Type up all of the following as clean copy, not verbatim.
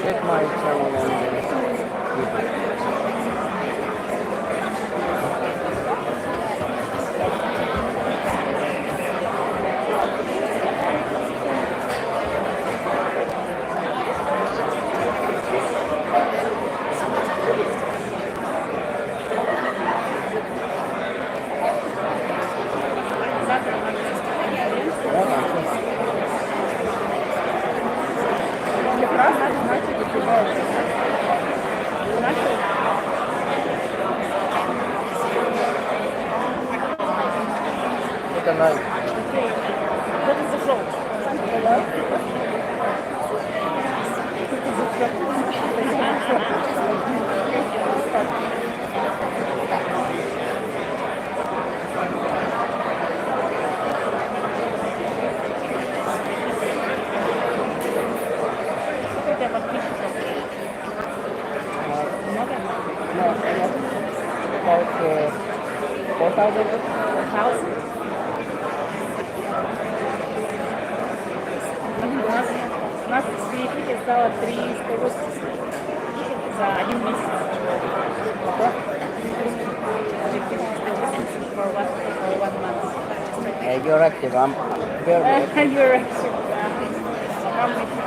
check my channel and YouTube. Это на... What is the flow? About 4,000? 1,000? У нас в Филиппине стало 380 за один месяц. For one month. You're active. I'm very active. You're active. Come with me.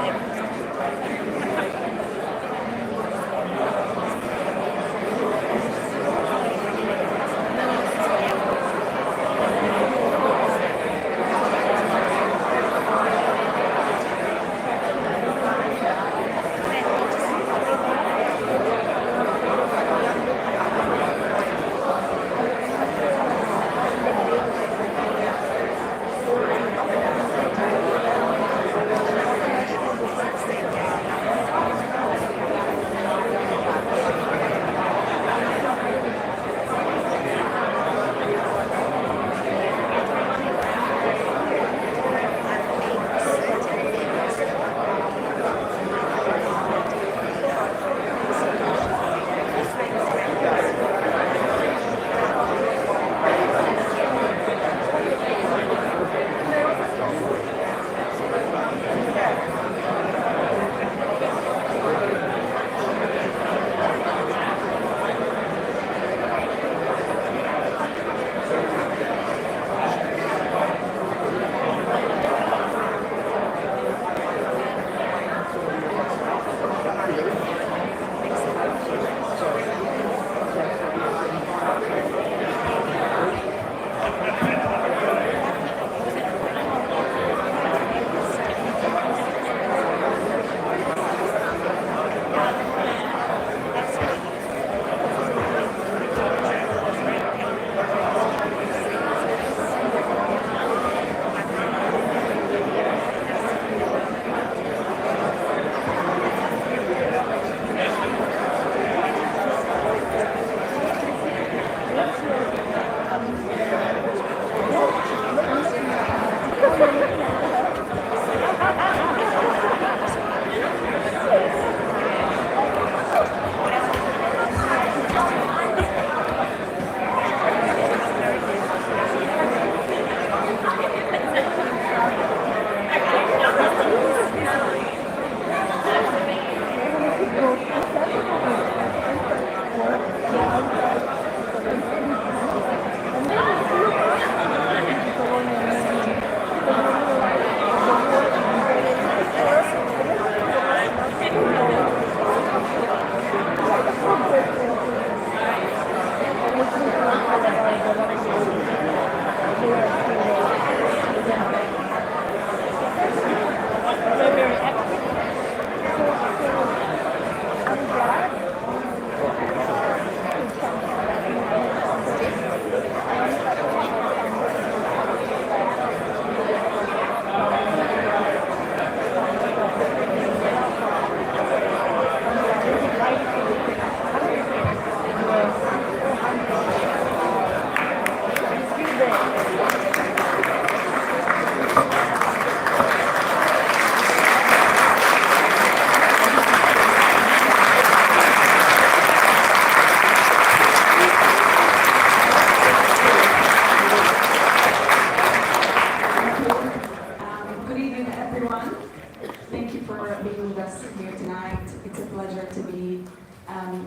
us here tonight. It's a pleasure to be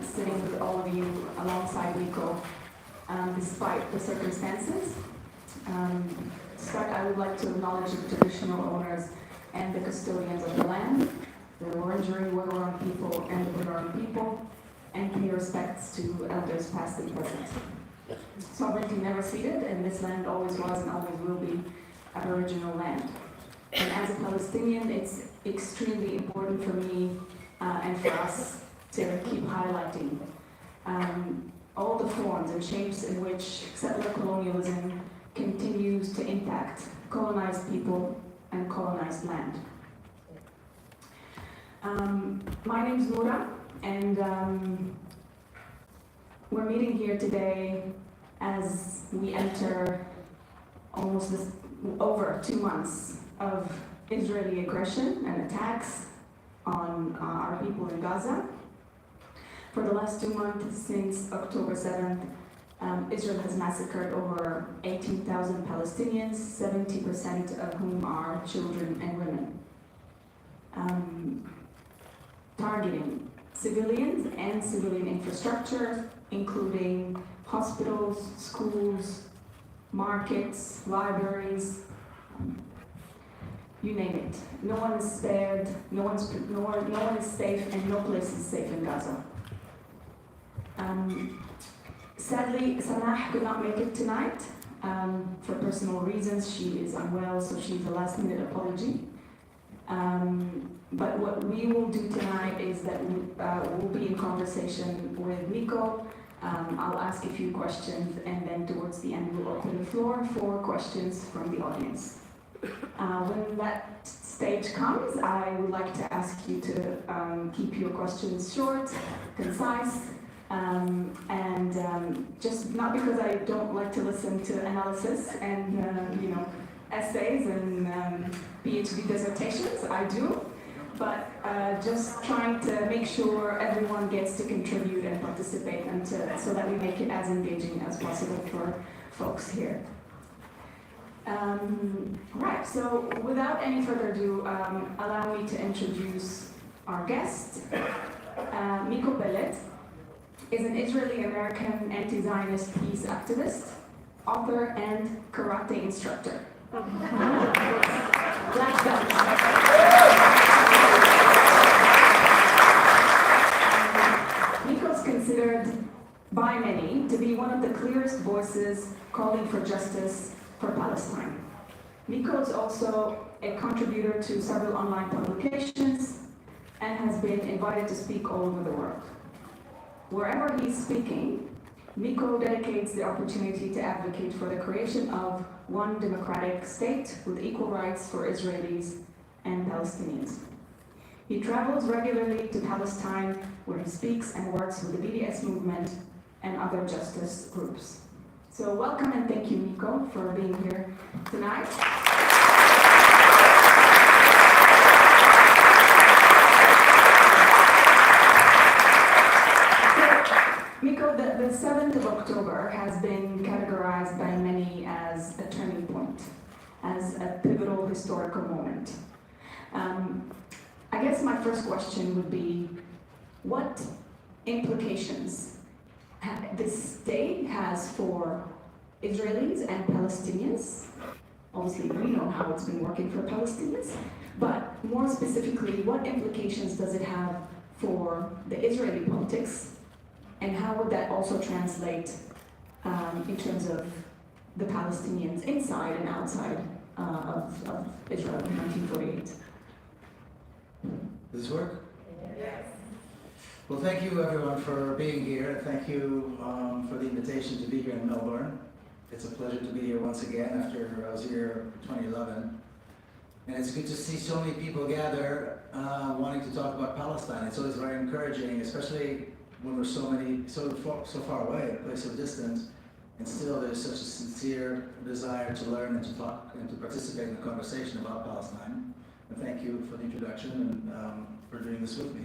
sitting with all of you alongside Miko, despite the circumstances. To start, I would like to acknowledge the traditional owners and the custodians of the land, the Wurundjeri Woi-wurrung people and the Bunurong people, and pay respects to elders past and present. Sovereignty never ceded, and this land always was and always will be Aboriginal land. And as a Palestinian, it's extremely important for me and for us to keep highlighting all the forms and shapes in which settler colonialism continues to impact colonized people and colonized land. My name's Noura, and we're meeting here today as we enter almost over 2 months of Israeli aggression and attacks on our people in Gaza. For the last 2 months, since October 7th, Israel has massacred over 18,000 Palestinians, 70% of whom are children and women, targeting civilians and civilian infrastructure, including hospitals, schools, markets, libraries, you name it. No one is spared, no one is safe, and no place is safe in Gaza. Sadly, Sanah could not make it tonight for personal reasons. She is unwell, so she's a last-minute apology. But what we will do tonight is that we'll be in conversation with Miko. I'll ask a few questions, and then towards the end we'll open the floor for questions from the audience. When that stage comes, I would like to ask you to keep your questions short, concise, and just not because I don't like to listen to analysis and essays and PhD dissertations, I do, but just trying to make sure everyone gets to contribute and participate, and so that we make it as engaging as possible for folks here. Right, so without any further ado, allow me to introduce our guest. Miko Peled is an Israeli-American anti-Zionist peace activist, author, and karate instructor. Black belt. Miko's considered by many to be one of the clearest voices calling for justice for Palestine. Miko is also a contributor to several online publications and has been invited to speak all over the world. Wherever he's speaking, Miko dedicates the opportunity to advocate for the creation of one democratic state with equal rights for Israelis and Palestinians. He travels regularly to Palestine, where he speaks and works with the BDS movement and other justice groups. So welcome and thank you, Miko, for being here tonight. Miko, the 7th of October has been categorized by many as a turning point, as a pivotal historical moment. I guess my first question would be, what implications this day has for Israelis and Palestinians? Obviously, we know how it's been working for Palestinians, but more specifically, what implications does it have for the Israeli politics, and how would that also translate in terms of the Palestinians inside and outside of Israel in 1948? Does this work? Yes. Well, thank you everyone for being here. Thank you for the invitation to be here in Melbourne. It's a pleasure to be here once again after I was here in 2011. And it's good to see so many people gather wanting to talk about Palestine. It's always very encouraging, especially when we're so far away, a place of distance, and still there's such a sincere desire to learn and to talk and to participate in the conversation about Palestine. And thank you for the introduction and for doing this with me.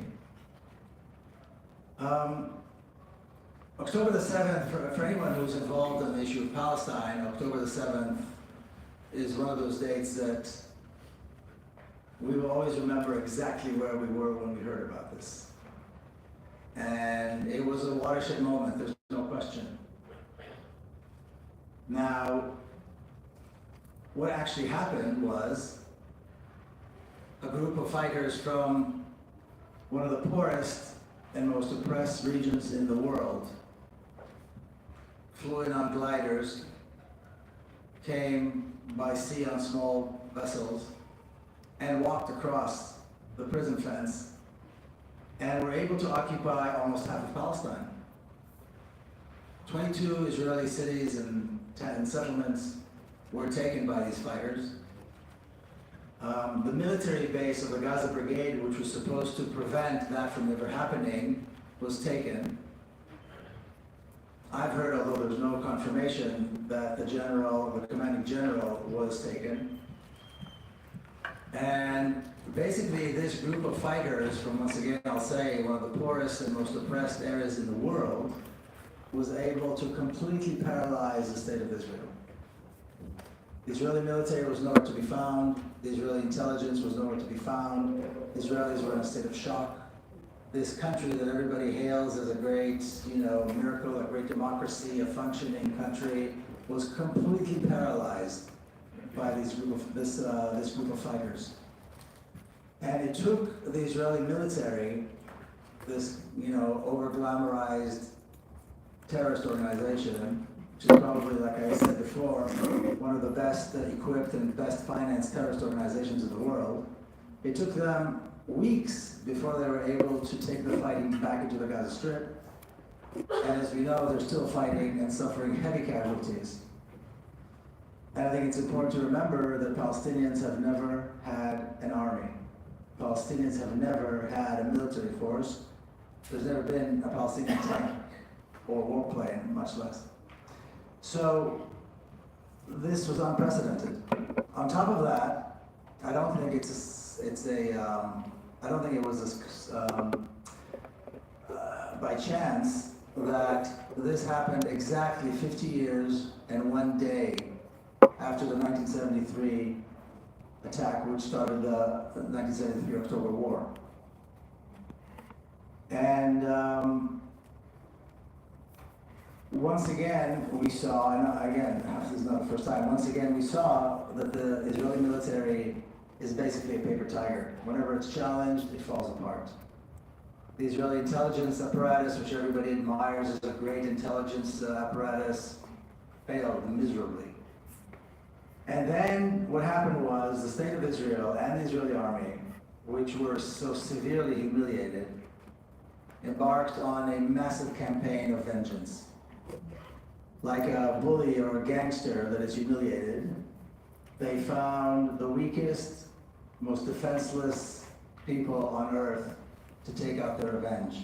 October the 7th, for anyone who's involved in the issue of Palestine, October the 7th is one of those dates that we will always remember exactly where we were when we heard about this. And it was a watershed moment, there's no question. Now, what actually happened was a group of fighters from one of the poorest and most oppressed regions in the world flew in on gliders, came by sea on small vessels, and walked across the prison fence and were able to occupy almost half of Palestine. 22 Israeli cities and 10 settlements were taken by these fighters. The military base of the Gaza Brigade, which was supposed to prevent that from ever happening, was taken. I've heard, although there's no confirmation, that the commanding general was taken. And basically this group of fighters from, once again, I'll say, one of the poorest and most oppressed areas in the world, was able to completely paralyze the state of Israel. The Israeli military was nowhere to be found. The Israeli intelligence was nowhere to be found. Israelis were in a state of shock. This country that everybody hails as a great, miracle, a great democracy, a functioning country, was completely paralyzed by this group of fighters. And it took the Israeli military, this, over-glamorized terrorist organization, which is probably, like I said before, one of the best equipped and best financed terrorist organizations in the world. It took them weeks before they were able to take the fighting back into the Gaza Strip. And as we know, they're still fighting and suffering heavy casualties. And I think it's important to remember that Palestinians have never had an army. Palestinians have never had a military force. There's never been a Palestinian tank or warplane, much less. So this was unprecedented. On top of that, I don't think it was by chance that this happened exactly 50 years and 1 day after the 1973 attack, which started the 1973 October War. And once again, we saw, and again, this is not the first time, once again we saw that the Israeli military is basically a paper tiger. Whenever it's challenged, it falls apart. The Israeli intelligence apparatus, which everybody admires as a great intelligence apparatus, failed miserably. And then what happened was the state of Israel and the Israeli army, which were so severely humiliated, embarked on a massive campaign of vengeance. Like a bully or a gangster that is humiliated, they found the weakest, most defenseless people on earth to take out their revenge.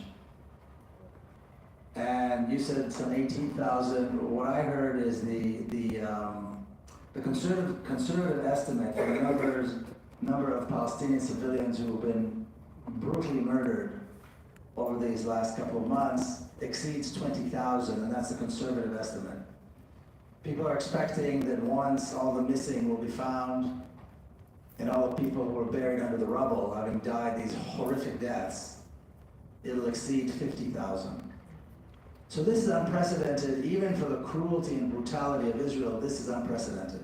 And you said some 18,000. What I heard is the conservative estimate for the number of Palestinian civilians who have been brutally murdered over these last couple of months exceeds 20,000, and that's the conservative estimate. People are expecting that once all the missing will be found and all the people who are buried under the rubble, having died these horrific deaths, it'll exceed 50,000. So this is unprecedented. Even for the cruelty and brutality of Israel, this is unprecedented.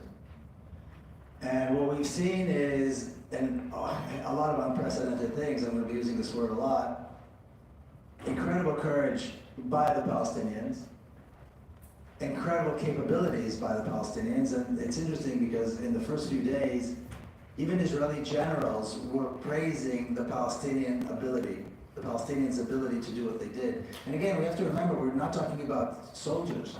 And what we've seen is a lot of unprecedented things. I'm going to be using this word a lot. Incredible courage by the Palestinians, incredible capabilities by the Palestinians. And it's interesting because in the first few days, even Israeli generals were praising the Palestinians' ability to do what they did. And again, we have to remember, we're not talking about soldiers.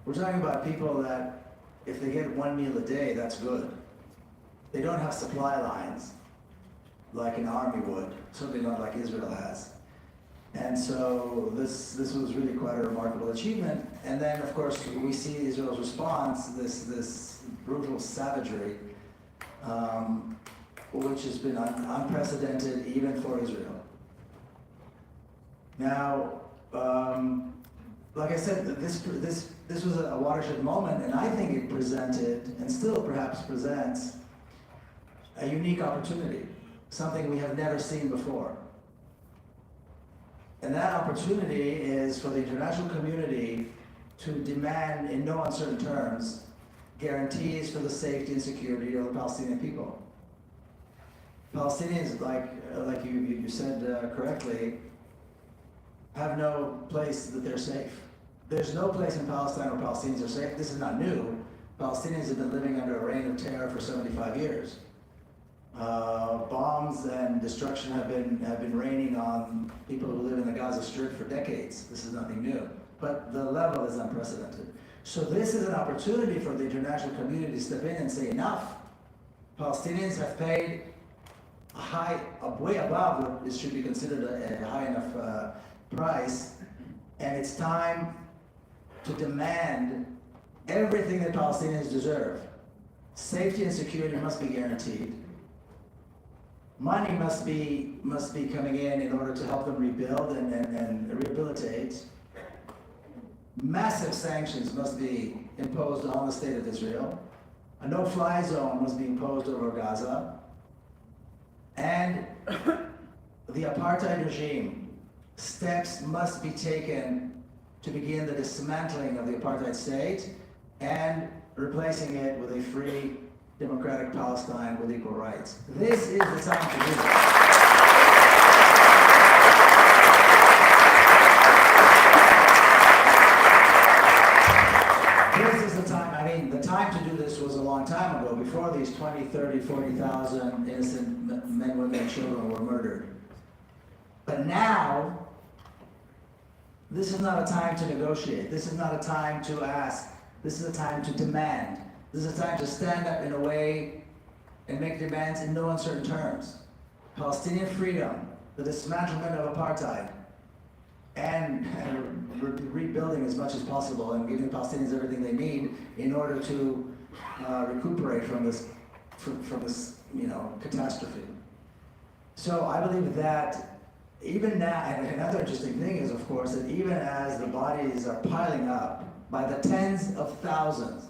We're talking about people that, if they get one meal a day, that's good. They don't have supply lines like an army would, certainly not like Israel has. And so this was really quite a remarkable achievement. And then, of course, we see Israel's response, this brutal savagery, which has been unprecedented even for Israel. Now, like I said, this was a watershed moment, and I think it presented, and still perhaps presents, a unique opportunity. something we have never seen before. And that opportunity is for the international community to demand, in no uncertain terms, guarantees for the safety and security of the Palestinian people. Palestinians, like you said correctly, have no place that they're safe. There's no place in Palestine where Palestinians are safe. This is not new. Palestinians have been living under a reign of terror for 75 years. Bombs and destruction have been raining on people who live in the Gaza Strip for decades. This is nothing new, but the level is unprecedented. So this is an opportunity for the international community to step in and say, enough. Palestinians have paid way above what should be considered a high enough price, and it's time to demand everything that Palestinians deserve. Safety and security must be guaranteed. Money must be coming in order to help them rebuild and rehabilitate. Massive sanctions must be imposed on the state of Israel. A no-fly zone must be imposed over Gaza. And the apartheid regime, steps must be taken to begin the dismantling of the apartheid state and replacing it with a free, democratic Palestine with equal rights. This is the time to do it. This is the time, I mean, the time to do this was a long time ago, before these 20, 30, 40,000 innocent men, women, and children were murdered. But now, this is not a time to negotiate. This is not a time to ask. This is a time to demand. This is a time to stand up in a way and make demands in no uncertain terms. Palestinian freedom, the dismantlement of apartheid, and rebuilding as much as possible and giving Palestinians everything they need in order to recuperate from this catastrophe. So I believe that even now, and another interesting thing is, of course, that even as the bodies are piling up by the tens of thousands,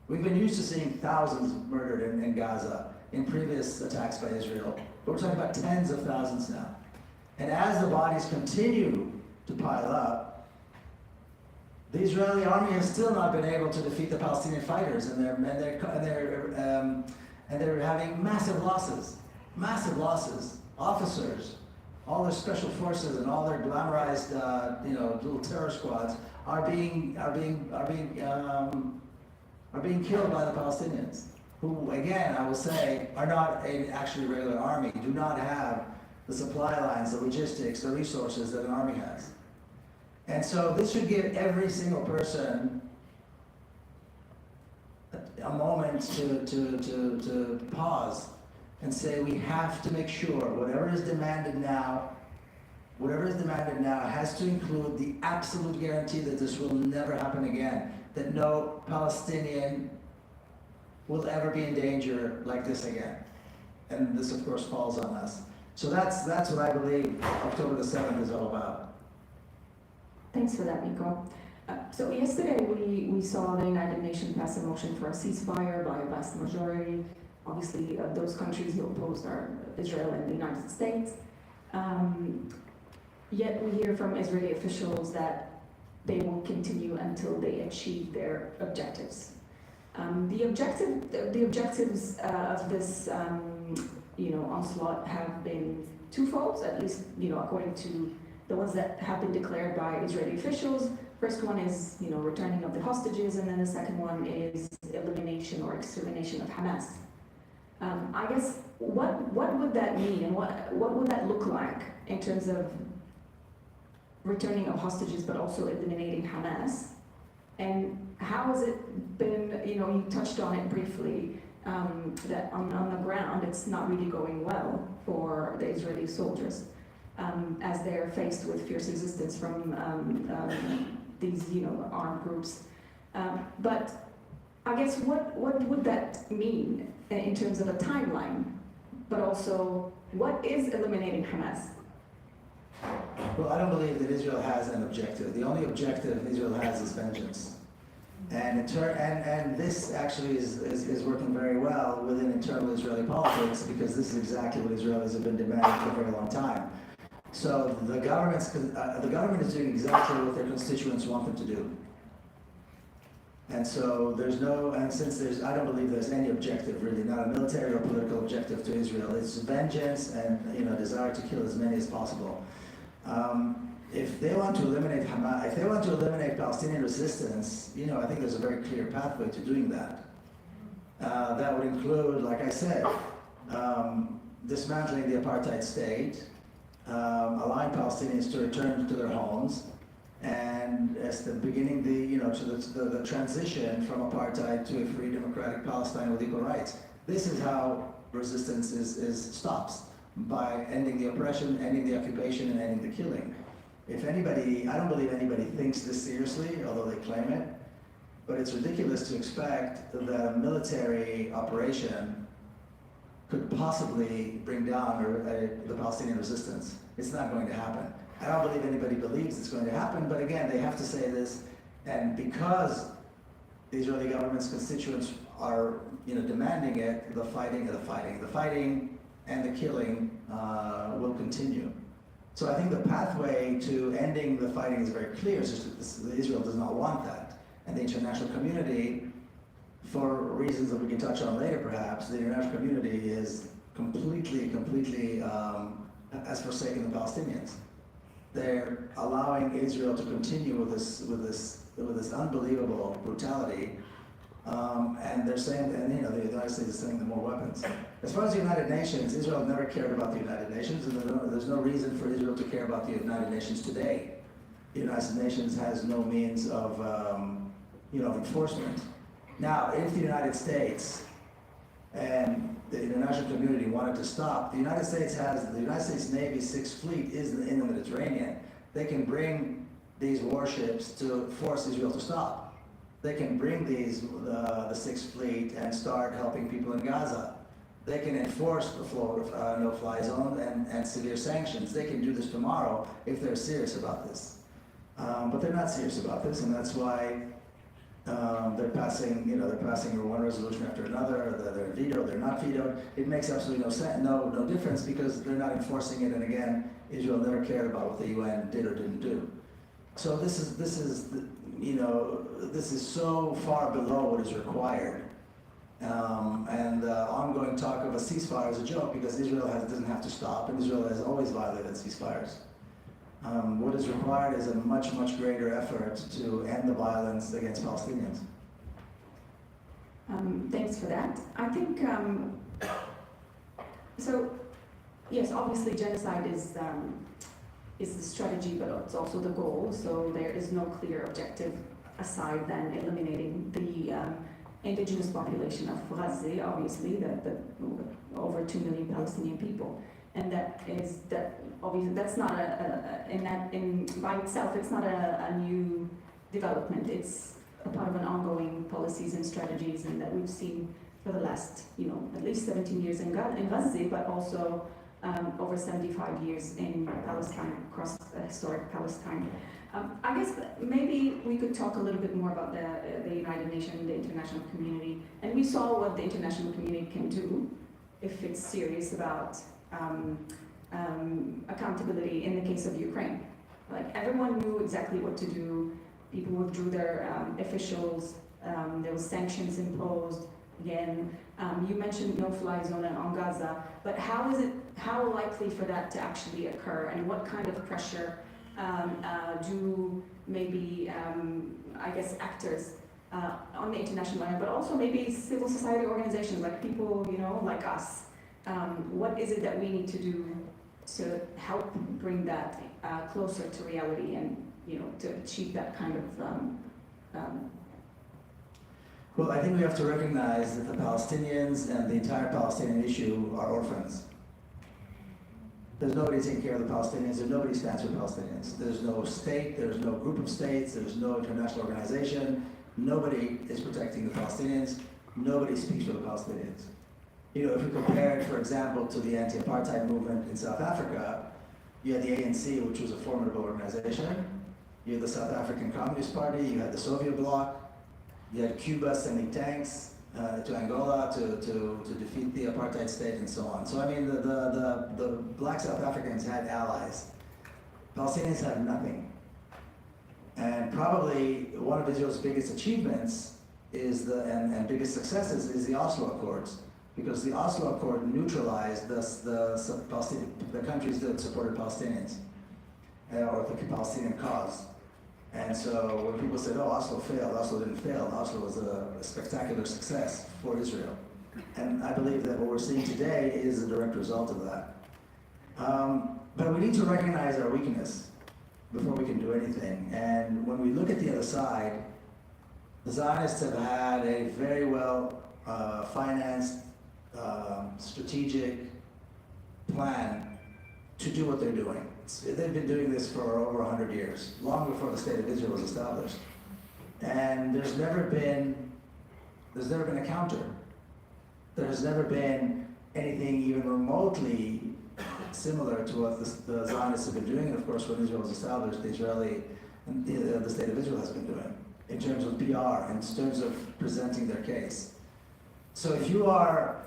we've been used to seeing thousands murdered in Gaza in previous attacks by Israel, but we're talking about tens of thousands now. And as the bodies continue to pile up, the Israeli army has still not been able to defeat the Palestinian fighters, and they're having massive losses. Officers, all their special forces, and all their glamorized, little terror squads are being killed by the Palestinians, who, again, I will say, are not an actually regular army, do not have the supply lines, the logistics, the resources that an army has. And so this should give every single person a moment to pause and say, we have to make sure whatever is demanded now has to include the absolute guarantee that this will never happen again, that no Palestinian will ever be in danger like this again. And this, of course, falls on us. So that's what I believe October the 7th is all about. Thanks for that, Miko. So yesterday we saw the United Nations pass a motion for a ceasefire by a vast majority. Obviously, those countries who opposed are Israel and the United States. Yet we hear from Israeli officials that they will continue until they achieve their objectives. The objectives of this onslaught have been twofold, at least according to the ones that have been declared by Israeli officials. First one is returning of the hostages, and then the second one is elimination or extermination of Hamas. I guess what would that mean, and what would that look like in terms of returning of hostages, but also eliminating Hamas? And how has it been? You touched on it briefly, that on the ground it's not really going well for the Israeli soldiers, as they're faced with fierce resistance from these armed groups. But I guess what would that mean in terms of a timeline? But also, what is eliminating Hamas? Well, I don't believe that Israel has an objective. The only objective Israel has is vengeance. And this actually is working very well within internal Israeli politics, because this is exactly what Israelis have been demanding for a very long time. So the government is doing exactly what their constituents want them to do. And so I don't believe there's any objective, really, not a military or political objective to Israel. It's vengeance and desire to kill as many as possible. If they want to eliminate Hamas, if they want to eliminate Palestinian resistance, I think there's a very clear pathway to doing that. That would include, like I said, dismantling the apartheid state, allowing Palestinians to return to their homes, and as the beginning the transition from apartheid to a free democratic Palestine with equal rights. This is how resistance stops, by ending the oppression, ending the occupation, and ending the killing. I don't believe anybody thinks this seriously, although they claim it, but it's ridiculous to expect that a military operation could possibly bring down the Palestinian resistance. It's not going to happen. I don't believe anybody believes it's going to happen, but again, they have to say this, and because the Israeli government's constituents are demanding it, the fighting and the killing will continue. So I think the pathway to ending the fighting is very clear. It's just that Israel does not want that. And the international community, for reasons that we can touch on later perhaps, the international community is completely has forsaken the Palestinians. They're allowing Israel to continue with this unbelievable brutality. And they're saying, the United States is sending them more weapons. As far as the United Nations, Israel never cared about the United Nations, and there's no reason for Israel to care about the United Nations today. The United Nations has no means of, enforcement. Now, if the United States and the international community wanted to stop, the United States Navy's Sixth Fleet is in the Mediterranean. They can bring these warships to force Israel to stop. They can bring the Sixth Fleet and start helping people in Gaza. They can enforce the no-fly zone and severe sanctions. They can do this tomorrow if they're serious about this. But they're not serious about this, and that's why they're passing one resolution after another. They're vetoed, they're not vetoed. It makes absolutely no difference, because they're not enforcing it. And again, Israel never cared about what the UN did or didn't do. So this is so far below what is required. And ongoing talk of a ceasefire is a joke, because Israel doesn't have to stop, and Israel has always violated ceasefires. What is required is a much, much greater effort to end the violence against Palestinians. Thanks for that. I think, yes, obviously genocide is the strategy, but it's also the goal. So there is no clear objective aside than eliminating the indigenous population of Gaza, obviously, the over 2 million Palestinian people. And obviously that's not by itself, it's not a new development. It's a part of an ongoing policies and strategies, and that we've seen for the last, at least 17 years in Gaza, but also over 75 years in Palestine, across historic Palestine. I guess maybe we could talk a little bit more about the United Nations, the international community, and we saw what the international community can do if it's serious about accountability in the case of Ukraine. Like, everyone knew exactly what to do. People withdrew their officials. There was sanctions imposed. Again, you mentioned no-fly zone on Gaza, but how likely for that to actually occur, and what kind of pressure do maybe, actors on the international level, but also maybe civil society organizations, like people, like us, what is it that we need to do to help bring that closer to reality, and to achieve that kind of Well, I think we have to recognize that the Palestinians and the entire Palestinian issue are orphans. There's nobody taking care of the Palestinians, there's nobody stands for Palestinians. There's no state, there's no group of states, there's no international organization. Nobody is protecting the Palestinians, nobody speaks for the Palestinians. If we compare it, for example, to the anti-apartheid movement in South Africa, you had the ANC, which was a formidable organization. You had the South African Communist Party, you had the Soviet bloc. You had Cuba sending tanks to Angola to defeat the apartheid state and so on. So I mean, the black South Africans had allies. Palestinians have nothing. And probably one of Israel's biggest achievements is and biggest successes is the Oslo Accords, because the Oslo Accord neutralized the countries that supported Palestinians or the Palestinian cause. And so when people said, oh, Oslo failed, Oslo didn't fail. Oslo was a spectacular success for Israel. And I believe that what we're seeing today is a direct result of that. But we need to recognize our weakness before we can do anything. And when we look at the other side, the Zionists have had a very well financed, strategic plan to do what they're doing. They've been doing this for over 100 years, long before the state of Israel was established. And there's never been a counter. There's never been anything even remotely similar to what the Zionists have been doing. And of course, when Israel was established, the state of Israel has been doing, in terms of PR, in terms of presenting their case. So if you are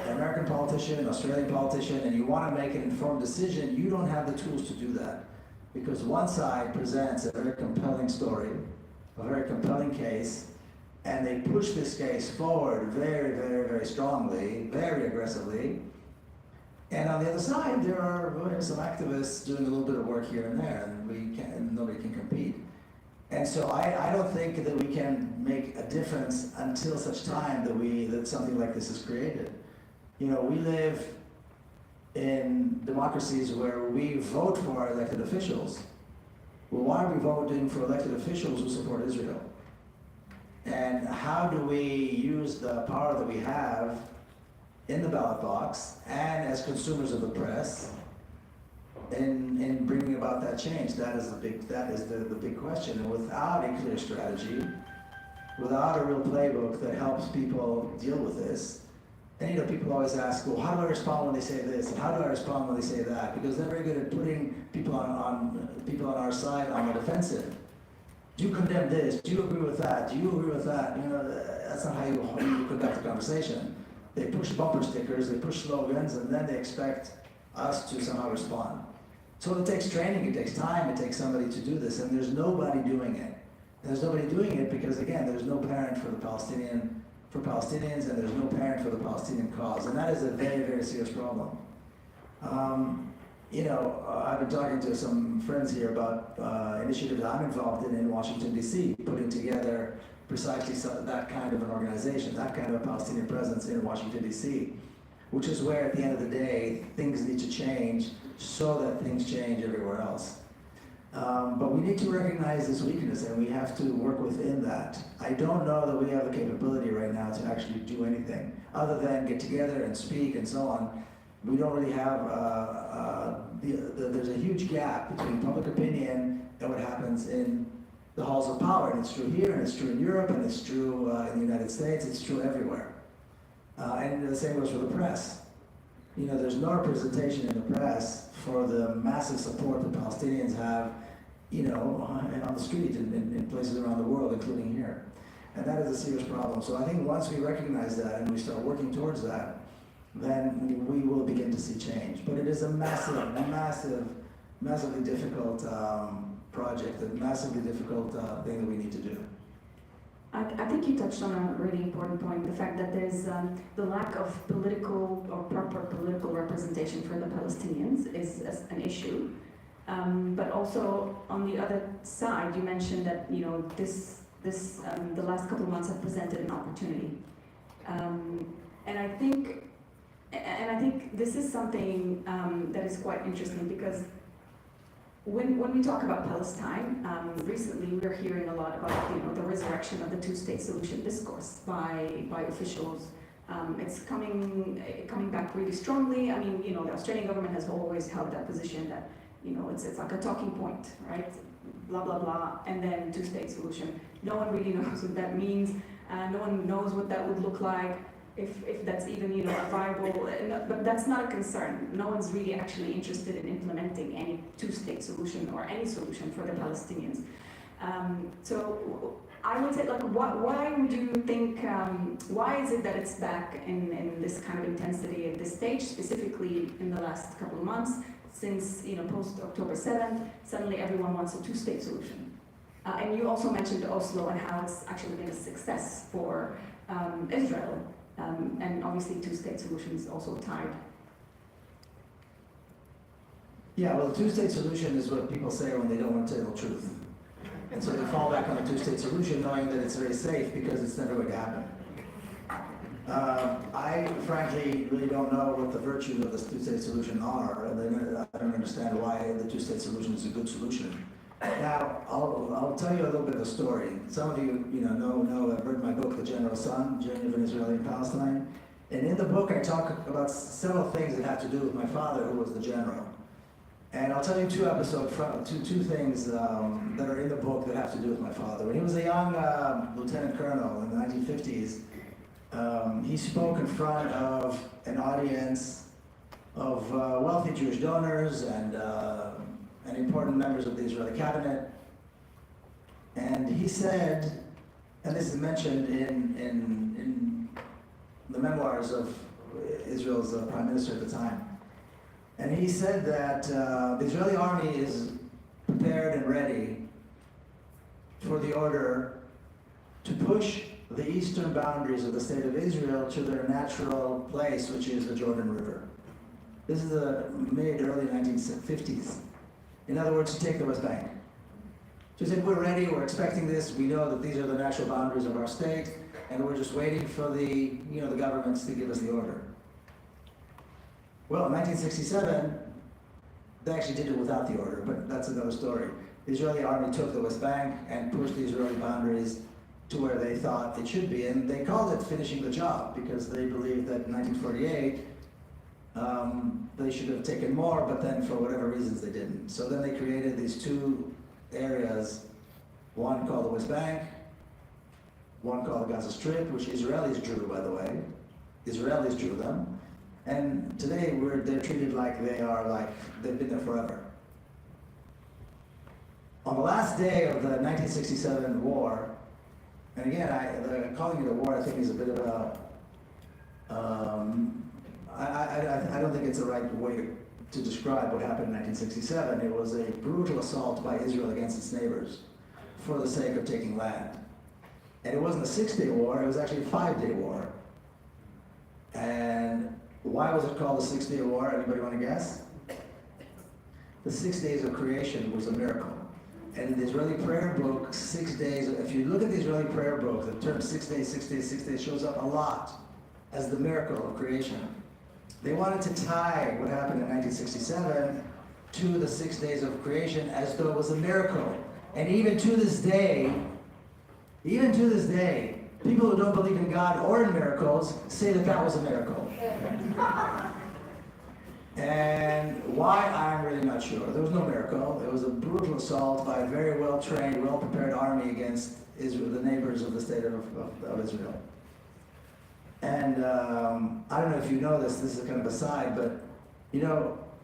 an American politician, an Australian politician, and you want to make an informed decision, you don't have the tools to do that. Because one side presents a very compelling story, a very compelling case, and they push this case forward very, very, very strongly, very aggressively. And on the other side, there are some activists doing a little bit of work here and there, and nobody can compete. And so I don't think that we can make a difference until such time that something like this is created. You know, we live in democracies where we vote for our elected officials. Well, why are we voting for elected officials who support Israel? And how do we use the power that we have in the ballot box and as consumers of the press in bringing about that change? That is the big question. And without a clear strategy, without a real playbook that helps people deal with this, and you know, people always ask, well, how do I respond when they say this, and how do I respond when they say that? Because they're very good at putting people on our side on the defensive. Do you condemn this? Do you agree with that? Do you agree with that? You know, that's not how you conduct a conversation. They push bumper stickers, they push slogans, and then they expect us to somehow respond. So it takes training, it takes time, it takes somebody to do this, and there's nobody doing it. And there's nobody doing it because, again, there's no parent for Palestinians, and there's no parent for the Palestinian cause. And that is a very, very serious problem. You know, I've been talking to some friends here about initiatives I'm involved in Washington, D.C., putting together precisely that kind of an organization, that kind of a Palestinian presence in Washington, D.C., which is where, at the end of the day, things need to change so that things change everywhere else. But we need to recognize this weakness, and we have to work within that. I don't know that we have the capability right now to actually do anything other than get together and speak and so on. We don't really have, there's a huge gap between public opinion and what happens in the halls of power. And it's true here, and it's true in Europe, and it's true in the United States, it's true everywhere. And the same goes for the press. You know, there's no representation in the press for the massive support that Palestinians have, you know, on the street in places around the world, including here. And that is a serious problem. So I think once we recognize that and we start working towards that, then we will begin to see change. But it is a massively difficult project, a massively difficult thing that we need to do. I think you touched on a really important point, the fact that there's the lack of political or proper political representation for the Palestinians is an issue. But also on the other side, you mentioned that, you know, the last couple of months have presented an opportunity. And I think this is something that is quite interesting, because when we talk about Palestine, recently we're hearing a lot about, you know, the resurrection of the two-state solution discourse by officials. It's coming back really strongly. I mean, you know, the Australian government has always held that position that, you know, it's like a talking point, right? Blah blah blah, and then two-state solution. No one really knows what that means. No one knows what that would look like. If that's even, you know, a viable, but that's not a concern. No one's really actually interested in implementing any two-state solution or any solution for the Palestinians. So I would say, like, why would you think, why is it that it's back in this kind of intensity at this stage, specifically in the last couple of months, since, post October 7th, suddenly everyone wants a two-state solution? And you also mentioned Oslo and how it's actually been a success for Israel, and obviously two-state solutions also tied. Yeah, well, the two-state solution is what people say when they don't want to tell the truth. And so they fall back on the two-state solution knowing that it's very safe because it's never going to happen. I frankly really don't know what the virtues of this two-state solution are, and I don't understand why the two-state solution is a good solution. Now, I'll tell you a little bit of a story. Some of you, know I've read my book, The General Son, Journey of an Israeli in Palestine. And in the book, I talk about several things that have to do with my father, who was the general. And I'll tell you two things that are in the book that have to do with my father. When he was a young lieutenant colonel in the 1950s, he spoke in front of an audience of wealthy Jewish donors and important members of the Israeli cabinet. And he said, and this is mentioned in the memoirs of Israel's prime minister at the time, and he said that the Israeli army is prepared and ready for the order to push the eastern boundaries of the state of Israel to their natural place, which is the Jordan River. This is the mid-early 1950s. In other words, to take the West Bank. So he said, we're ready, we're expecting this, we know that these are the natural boundaries of our state, and we're just waiting for the governments to give us the order. Well, in 1967, they actually did it without the order, but that's another story. The Israeli army took the West Bank and pushed the Israeli boundaries to where they thought it should be, and they called it finishing the job because they believed that in 1948, they should have taken more, but then for whatever reasons they didn't. So then they created these two areas, one called the West Bank, one called the Gaza Strip, which Israelis drew, by the way. Israelis drew them. And today they're treated like they've been there forever. On the last day of the 1967 war, and again, calling it a war I think is a bit of a, I don't think it's the right way to describe what happened in 1967. It was a brutal assault by Israel against its neighbors for the sake of taking land. And it wasn't a 6-day war, it was actually a 5-day war. And why was it called the 6-day war? Anybody want to guess? The 6 days of creation was a miracle. And in the Israeli prayer book, 6 days, if you look at the Israeli prayer book, the term 6 days, 6 days, 6 days shows up a lot as the miracle of creation. They wanted to tie what happened in 1967 to the 6 days of creation as though it was a miracle. And even to this day, people who don't believe in God or in miracles say that that was a miracle. And why, I'm really not sure. There was no miracle. It was a brutal assault by a very well-trained, well-prepared army against Israel, the neighbors of the state of Israel. And I don't know if you know this is a kind of aside, but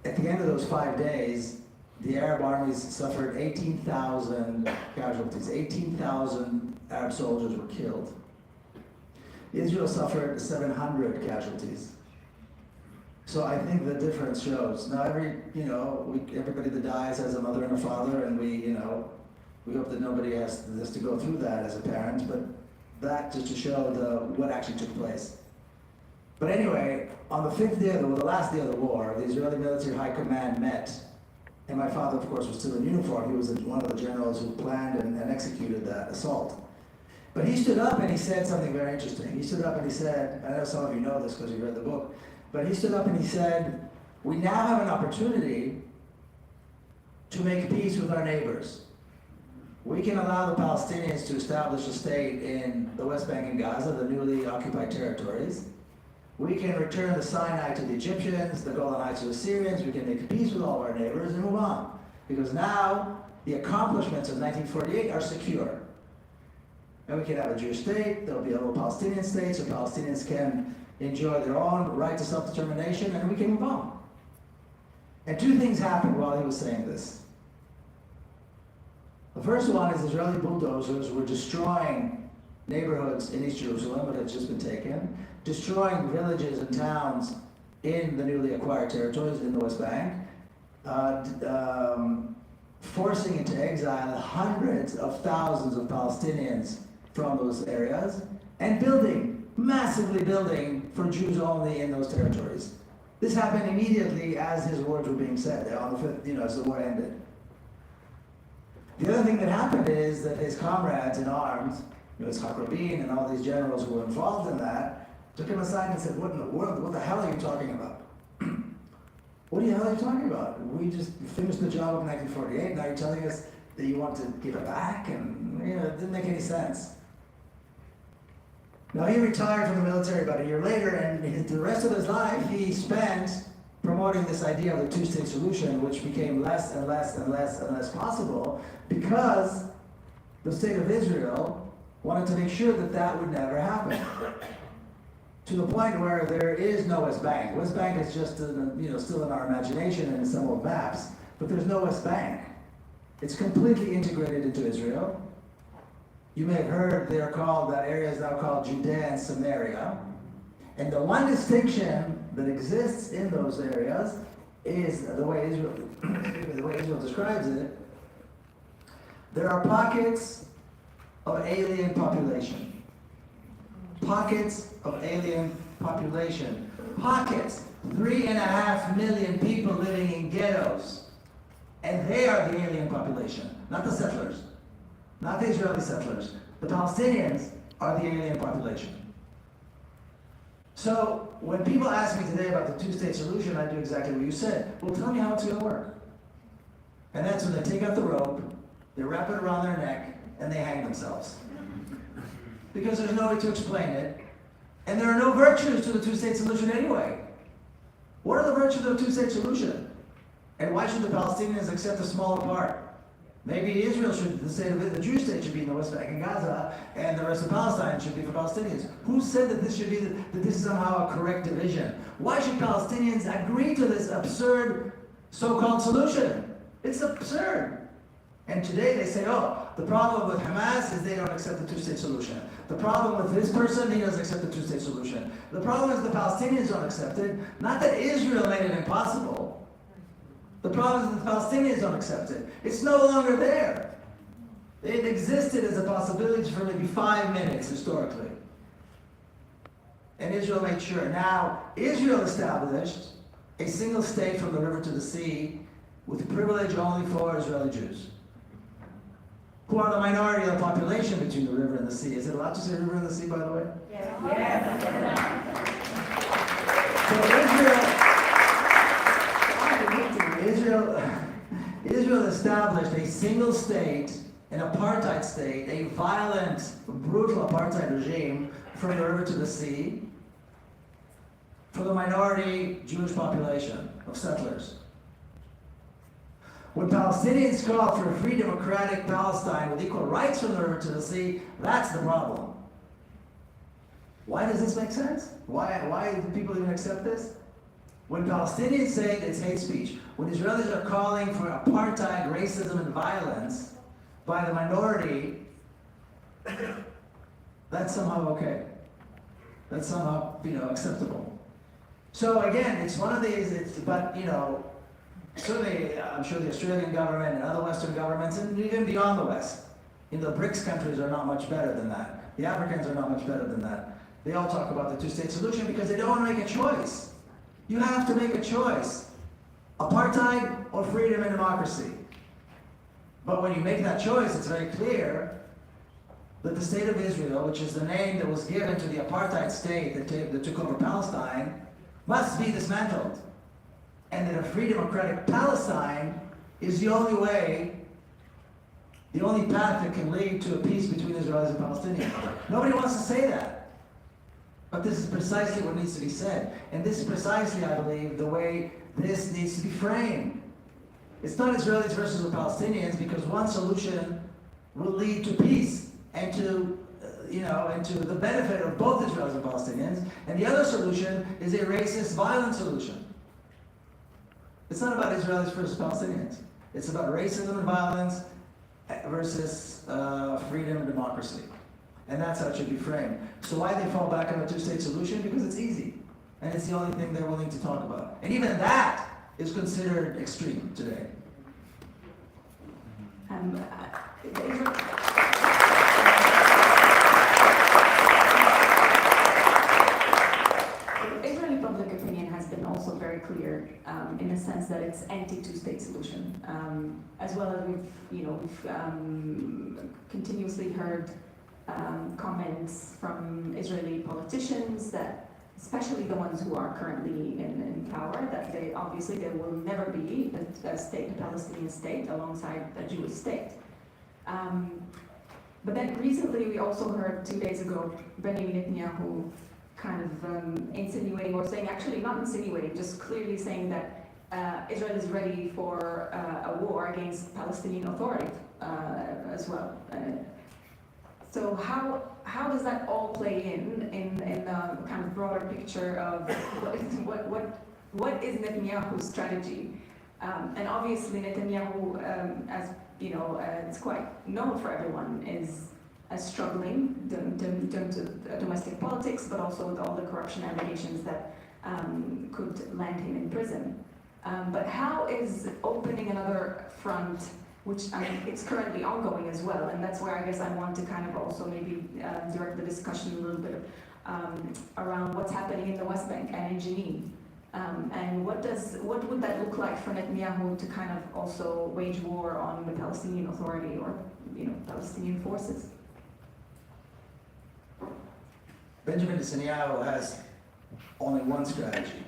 at the end of those 5 days, the Arab armies suffered 18,000 casualties. 18,000 Arab soldiers were killed. Israel suffered 700 casualties. So I think the difference shows. Now everybody that dies has a mother and a father, and we hope that nobody has to go through that as a parent, but that just to show what actually took place. But anyway, on the 5th day, the last day of the war, the Israeli military high command met, and my father, of course, was still in uniform. He was one of the generals who planned and executed that assault. But he stood up and he said something very interesting. He stood up and he said, I know some of you know this because you read the book, but he stood up and he said, we now have an opportunity to make peace with our neighbors. We can allow the Palestinians to establish a state in the West Bank and Gaza, the newly occupied territories. We can return the Sinai to the Egyptians, the Golan Heights to the Syrians. We can make peace with all of our neighbors and move on. Because now the accomplishments of 1948 are secure. And we can have a Jewish state, there'll be a little Palestinian state, so Palestinians can enjoy their own right to self-determination, and we can move on. And two things happened while he was saying this. The first one is Israeli bulldozers were destroying neighborhoods in East Jerusalem that had just been taken, destroying villages and towns in the newly acquired territories in the West Bank, forcing into exile hundreds of thousands of Palestinians from those areas, and massively building for Jews only in those territories. This happened immediately as his words were being said, on the 5th, as the war ended. The other thing that happened is that his comrades in arms, Yitzhak Rabin and all these generals who were involved in that, took him aside and said, what in the world, what the hell are you talking about? What the hell are you talking about? We just finished the job in 1948, now you're telling us that you want to give it back? And it didn't make any sense. Now he retired from the military about a year later, and the rest of his life he spent promoting this idea of the two-state solution, which became less and less and less and less possible because the state of Israel wanted to make sure that that would never happen. To the point where there is no West Bank. West Bank is just still in our imagination and in some old maps, but there's no West Bank. It's completely integrated into Israel. You may have heard that area is now called Judea and Samaria. And the one distinction that exists in those areas is the way Israel describes it. There are pockets of alien population. Pockets of alien population. Pockets. 3.5 million people living in ghettos. And they are the alien population, not the settlers. Not the Israeli settlers. The Palestinians are the alien population. So when people ask me today about the two-state solution, I do exactly what you said. Well, tell me how it's going to work. And that's when they take out the rope, they wrap it around their neck, and they hang themselves. Because there's no way to explain it. And there are no virtues to the two-state solution anyway. What are the virtues of the two-state solution? And why should the Palestinians accept a smaller part? Maybe Israel should, the Jewish state should be in the West Bank and Gaza, and the rest of Palestine should be for Palestinians. Who said that this is somehow a correct division? Why should Palestinians agree to this absurd so-called solution? It's absurd. And today they say, the problem with Hamas is they don't accept the two-state solution. The problem with this person, he doesn't accept the two-state solution. The problem is the Palestinians don't accept it. Not that Israel made it impossible. The problem is that the Palestinians don't accept it. It's no longer there. It existed as a possibility for maybe 5 minutes historically. And Israel made sure. Now, Israel established a single state from the river to the sea with privilege only for Israeli Jews, who are the minority of the population between the river and the sea. Is it allowed to say river and the sea, by the way? Yes. So Israel established a single state, an apartheid state, a violent, brutal apartheid regime from the river to the sea for the minority Jewish population of settlers. When Palestinians call for a free democratic Palestine with equal rights from the river to the sea, that's the problem. Why does this make sense? Why do people even accept this? When Palestinians say it's hate speech, when Israelis are calling for apartheid, racism, and violence by the minority, that's somehow okay. That's somehow, acceptable. So again, it's one of these, certainly, I'm sure the Australian government and other Western governments, and even beyond the West, the BRICS countries are not much better than that. The Africans are not much better than that. They all talk about the two-state solution because they don't want to make a choice. You have to make a choice. Apartheid or freedom and democracy. But when you make that choice, it's very clear that the state of Israel, which is the name that was given to the apartheid state that took over Palestine, must be dismantled. And that a free democratic Palestine is the only way, the only path that can lead to a peace between Israelis and Palestinians. Nobody wants to say that. But this is precisely what needs to be said. And this is precisely, I believe, the way this needs to be framed. It's not Israelis versus the Palestinians, because one solution will lead to peace and to the benefit of both Israelis and Palestinians. And the other solution is a racist, violent solution. It's not about Israelis versus Palestinians. It's about racism and violence versus freedom and democracy. And that's how it should be framed. So why they fall back on a two-state solution? Because it's easy. And it's the only thing they're willing to talk about. And even that is considered extreme today. Israeli public opinion has been also very clear in the sense that it's anti-two-state solution, as well as we've continuously heard comments from Israeli politicians that, especially the ones who are currently in power, that they obviously there will never be a state, a Palestinian state, alongside a Jewish state. But then recently we also heard 2 days ago Benjamin Netanyahu kind of insinuating, or saying, actually not insinuating, just clearly saying that Israel is ready for a war against Palestinian Authority as well. So how does that all play in the kind of broader picture of what is Netanyahu's strategy? And obviously Netanyahu, as you know, it's quite known for everyone, is struggling in terms of domestic politics, but also with all the corruption allegations that could land him in prison. But how is opening another front, which I mean, it's currently ongoing as well, and that's where I guess I want to kind of also maybe direct the discussion a little bit around what's happening in the West Bank and in Jenin. And what would that look like for Netanyahu to kind of also wage war on the Palestinian Authority or Palestinian forces? Benjamin Netanyahu has only one strategy.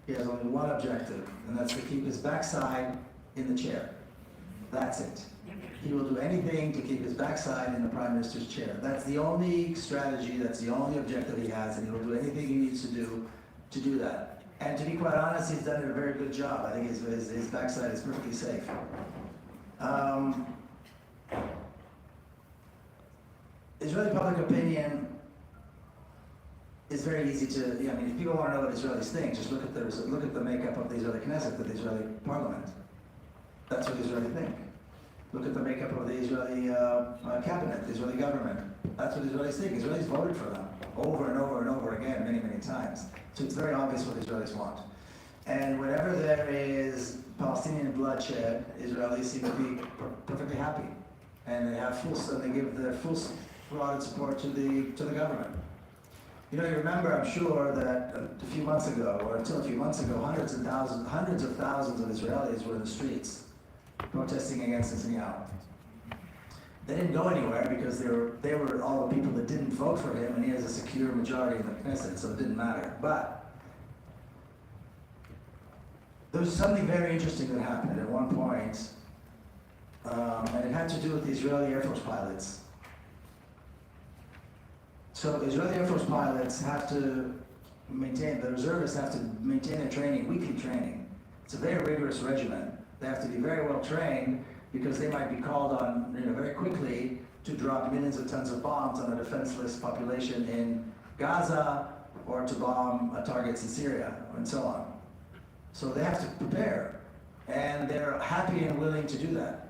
He has only one objective, and that's to keep his backside in the chair. That's it. He will do anything to keep his backside in the Prime Minister's chair. That's the only strategy, that's the only objective he has, and he will do anything he needs to do that. And to be quite honest, he's done a very good job. I think his backside is perfectly safe. Israeli public opinion is very easy to, I mean, if people want to know what Israelis think, just look at the makeup of the Israeli Knesset, the Israeli parliament. That's what Israelis think. Look at the makeup of the Israeli cabinet, the Israeli government. That's what Israelis think. Israelis voted for them over and over and over again, many, many times. So it's very obvious what Israelis want. And whenever there is Palestinian bloodshed, Israelis seem to be perfectly happy, and they have they give their full throated support to the government. You know, you remember, I'm sure, that a few months ago, or until a few months ago, hundreds of thousands of Israelis were in the streets protesting against Netanyahu. They didn't go anywhere because they were all the people that didn't vote for him, and he has a secure majority in the Knesset, so it didn't matter. But there was something very interesting that happened at one point, and it had to do with the Israeli Air Force pilots. So Israeli Air Force pilots have to maintain, the reservists have to maintain their training, weekly training. It's a very rigorous regimen. They have to be very well trained because they might be called on very quickly to drop millions of tons of bombs on a defenseless population in Gaza or to bomb targets in Syria and so on. So they have to prepare, and they're happy and willing to do that.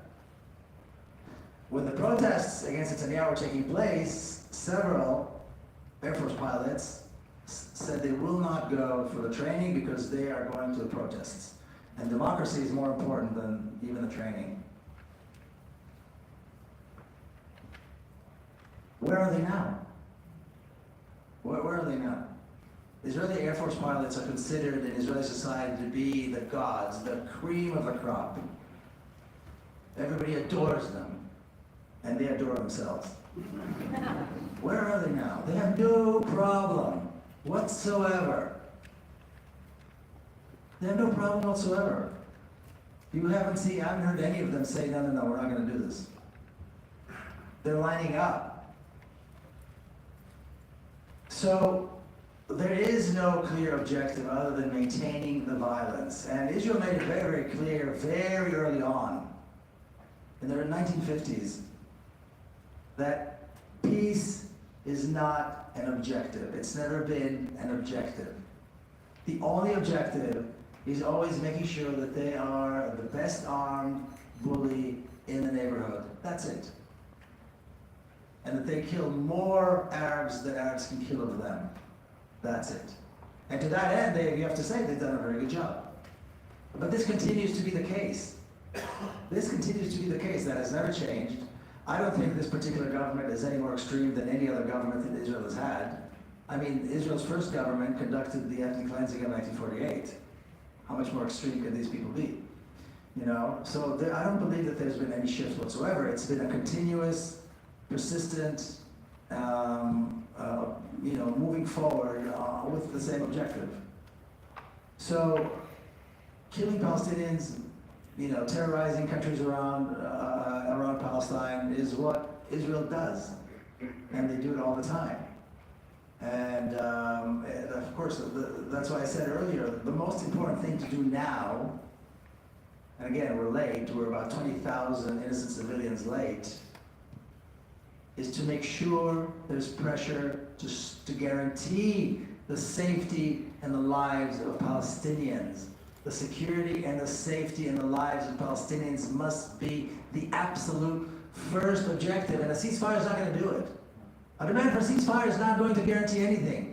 When the protests against Netanyahu were taking place, several Air Force pilots said they will not go for the training because they are going to the protests. And democracy is more important than even the training. Where are they now? Where are they now? Israeli Air Force pilots are considered in Israeli society to be the gods, the cream of the crop. Everybody adores them, and they adore themselves. Where are they now? They have no problem whatsoever. They have no problem whatsoever. I haven't heard any of them say, no, we're not going to do this. They're lining up. So there is no clear objective other than maintaining the violence. And Israel made it very, very clear very early on, in the 1950s, that peace is not an objective. It's never been an objective. The only objective is always making sure that they are the best armed bully in the neighborhood. That's it. And that they kill more Arabs than Arabs can kill of them. That's it. And to that end, you have to say they've done a very good job. But this continues to be the case. This continues to be the case. That has never changed. I don't think this particular government is any more extreme than any other government that Israel has had. I mean, Israel's first government conducted the ethnic cleansing in 1948. How much more extreme can these people be? You know, so I don't believe that there's been any shift whatsoever. It's been a continuous, persistent, moving forward with the same objective. So, killing Palestinians, terrorizing countries around Palestine is what Israel does, and they do it all the time. And of course, that's why I said earlier, the most important thing to do now, and again, we're late, we're about 20,000 innocent civilians late, is to make sure there's pressure to guarantee the safety and the lives of Palestinians. The security and the safety and the lives of Palestinians must be the absolute first objective, and a ceasefire is not going to do it. A demand for a ceasefire is not going to guarantee anything.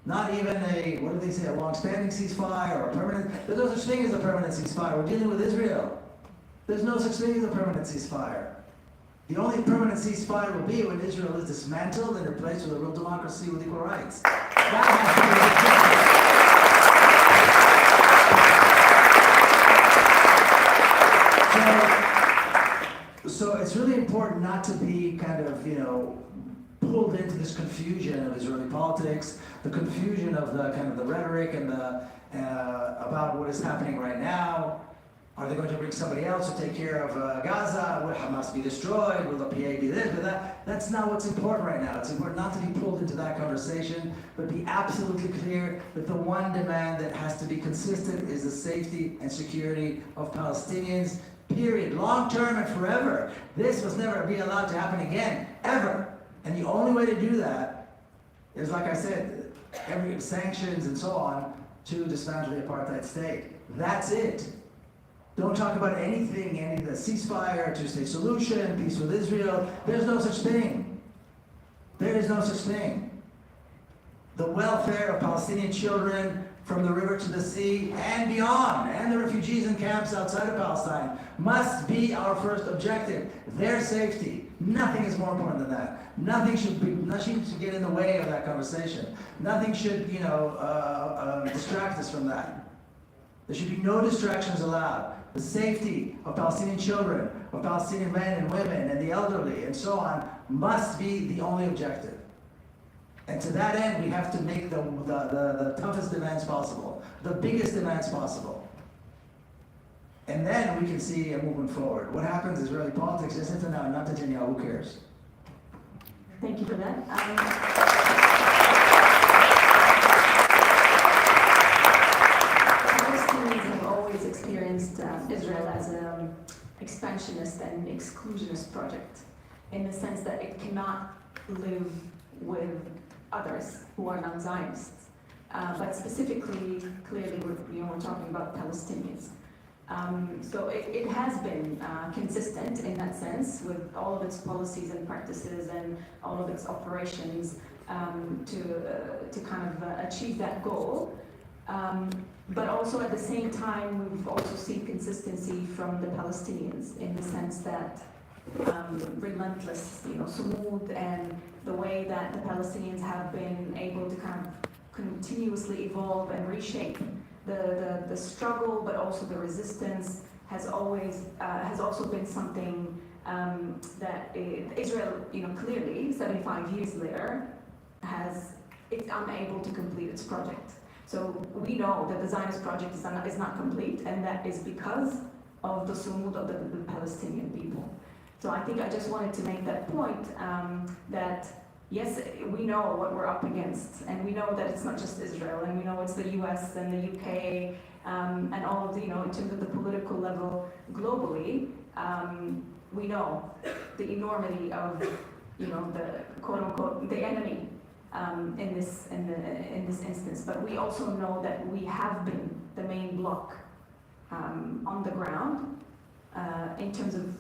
Not even a long-standing ceasefire or a permanent. There's no such thing as a permanent ceasefire. We're dealing with Israel. There's no such thing as a permanent ceasefire. The only permanent ceasefire will be when Israel is dismantled and replaced with a real democracy with equal rights. That has to be the So it's really important not to be kind of, pulled into this confusion of Israeli politics, the confusion of the kind of the rhetoric and about what is happening right now. Are they going to bring somebody else to take care of Gaza? Will Hamas be destroyed? Will the PA be this or that? That's not what's important right now. It's important not to be pulled into that conversation, but be absolutely clear that the one demand that has to be consistent is the safety and security of Palestinians, period. Long term and forever. This must never be allowed to happen again, ever. And the only way to do that is, like I said, every sanctions and so on to dismantle the apartheid state. That's it. Don't talk about anything, any of the ceasefire, two-state solution, peace with Israel. There's no such thing. There is no such thing. The welfare of Palestinian children from the river to the sea and beyond, and the refugees in camps outside of Palestine, must be our first objective. Their safety. Nothing is more important than that. Nothing should get in the way of that conversation. Nothing should, distract us from that. There should be no distractions allowed. The safety of Palestinian children, of Palestinian men and women, and the elderly, and so on, must be the only objective. And to that end, we have to make the toughest demands possible, the biggest demands possible. And then we can see a movement forward. What happens in Israeli politics is Netanyahu, not Netanyahu. Who cares? Thank you for that. Palestinians have always experienced Israel as an expansionist and exclusionist project, in the sense that it cannot live with others who are non-Zionists. But specifically, clearly, we're talking about Palestinians. So it has been consistent in that sense with all of its policies and practices and all of its operations to kind of achieve that goal. But also at the same time, we've also seen consistency from the Palestinians in the sense that relentless, smooth, and the way that the Palestinians have been able to kind of continuously evolve and reshape the struggle, but also the resistance has also been something that Israel, clearly 75 years later, it's unable to complete its project. So we know that the Zionist project is not complete, and that is because of the sumud of the Palestinian people. So I think I just wanted to make that point that yes, we know what we're up against, and we know that it's not just Israel, and we know it's the US and the UK, and all of the, in terms of the political level globally, we know the enormity of, the quote unquote, the enemy in this instance. But we also know that we have been the main bloc on the ground in terms of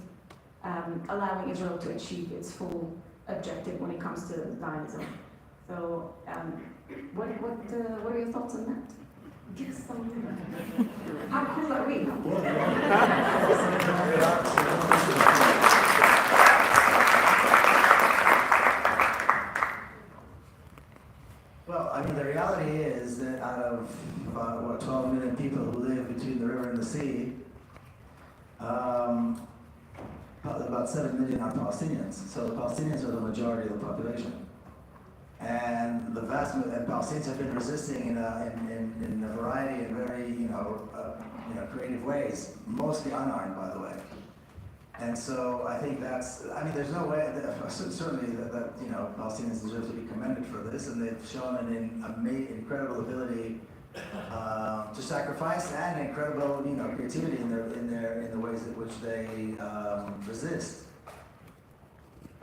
allowing Israel to achieve its full objective when it comes to Zionism. So, what are your thoughts on that? Give us some. How cool are we? Well, I mean, the reality is that out of about 12 million people who live between the river and the sea, about 7 million are Palestinians. So the Palestinians are the majority of the population. And the vast and Palestinians have been resisting in a variety of very creative ways, mostly unarmed, by the way. And so I think there's no way certainly that Palestinians deserve to be commended for this, and they've shown an incredible ability to sacrifice and incredible creativity in the ways in which they resist.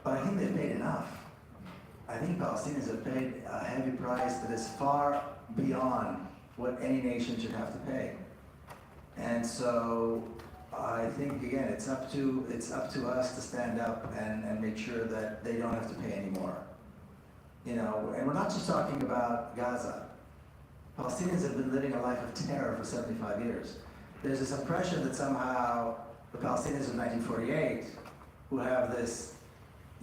But I think they've paid enough. I think Palestinians have paid a heavy price that is far beyond what any nation should have to pay. And so I think again, it's up to us to stand up and make sure that they don't have to pay anymore. And we're not just talking about Gaza. Palestinians have been living a life of terror for 75 years. There's this impression that somehow the Palestinians of 1948, who have this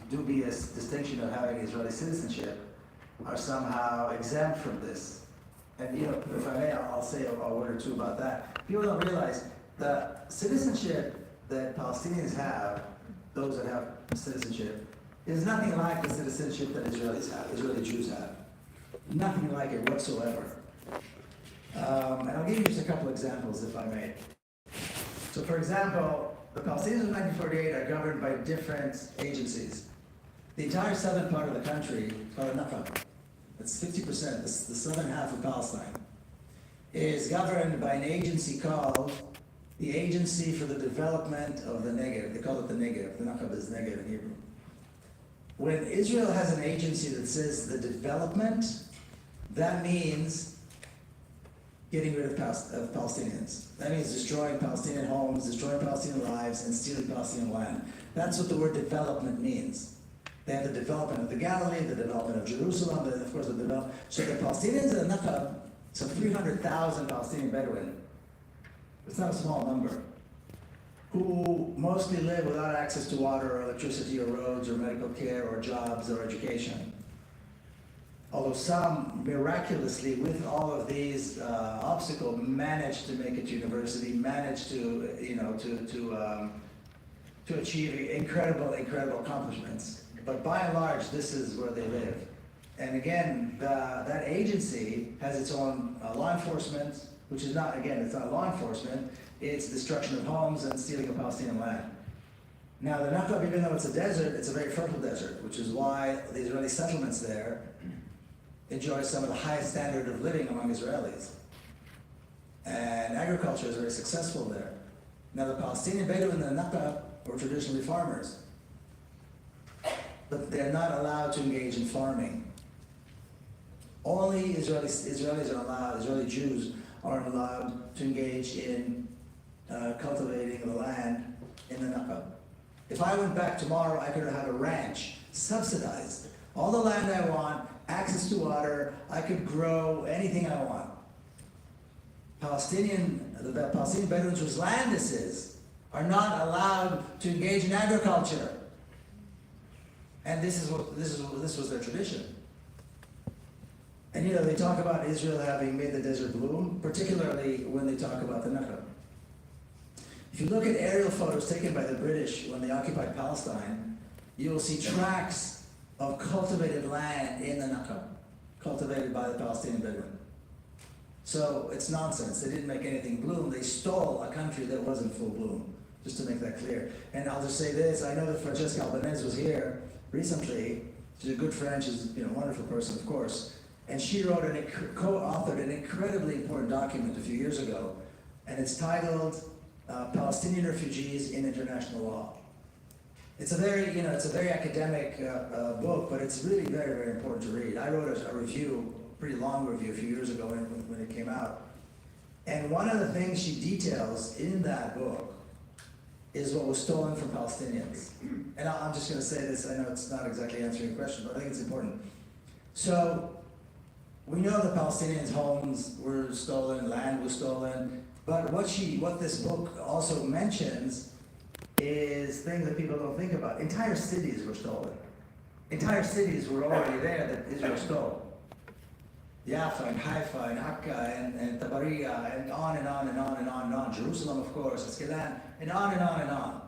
dubious distinction of having Israeli citizenship, are somehow exempt from this. And if I may, I'll say a word or two about that. People don't realize the citizenship that Palestinians have, those that have citizenship, is nothing like the citizenship that Israelis have, Israeli Jews have. Nothing like it whatsoever. And I'll give you just a couple examples, if I may. So, for example, the Palestinians of 1948 are governed by different agencies. The entire southern part of the country is called Nakab. That's 50%, the southern half of Palestine, is governed by an agency called the Agency for the Development of the Negev. They call it the Negev. The Nakab is Negev in Hebrew. When Israel has an agency that says the development, that means getting rid of Palestinians. That means destroying Palestinian homes, destroying Palestinian lives, and stealing Palestinian land. That's what the word development means. They have the development of the Galilee, the development of Jerusalem, and of course the development. So the Palestinians in the Nakab, some 300,000 Palestinian Bedouin, it's not a small number, who mostly live without access to water or electricity or roads or medical care or jobs or education. Although some miraculously, with all of these obstacles, managed to make it to university, managed to achieve incredible accomplishments. But by and large, this is where they live. And again, that agency has its own law enforcement, which is not, again, it's not law enforcement, it's destruction of homes and stealing of Palestinian land. Now, the Nakab, even though it's a desert, it's a very fertile desert, which is why the Israeli settlements there enjoy some of the highest standard of living among Israelis. And agriculture is very successful there. Now, the Palestinian Bedouin in the Nakab were traditionally farmers, but they're not allowed to engage in farming. Only Israelis are allowed, Israeli Jews aren't allowed to engage in cultivating the land in the Nakab. If I went back tomorrow, I could have a ranch, subsidized. All the land I want, access to water, I could grow anything I want. The Palestinian Bedouins whose land this is are not allowed to engage in agriculture. And this was their tradition. And they talk about Israel having made the desert bloom, particularly when they talk about the Nakab. If you look at aerial photos taken by the British when they occupied Palestine, you will see tracts of cultivated land in the Nakab, cultivated by the Palestinian Bedouin. So it's nonsense. They didn't make anything bloom. They stole a country that wasn't full bloom, just to make that clear. And I'll just say this, I know that Francesca Albanese was here recently. She's a good friend, she's a wonderful person, of course. And she wrote co-authored an incredibly important document a few years ago, and it's titled Palestinian Refugees in International Law. It's a very academic book, but it's really very, very important to read. I wrote a review, a pretty long review a few years ago when it came out. And one of the things she details in that book is what was stolen from Palestinians. And I'm just going to say this, I know it's not exactly answering your question, but I think it's important. So, we know the Palestinians' homes were stolen, land was stolen, but what this book also mentions is things that people don't think about. Entire cities were stolen. Entire cities were already there that Israel stole. Jaffa and Haifa and Akka and Tabariya and on and on and on and on and on. Jerusalem, of course, Askelan, and on and on and on.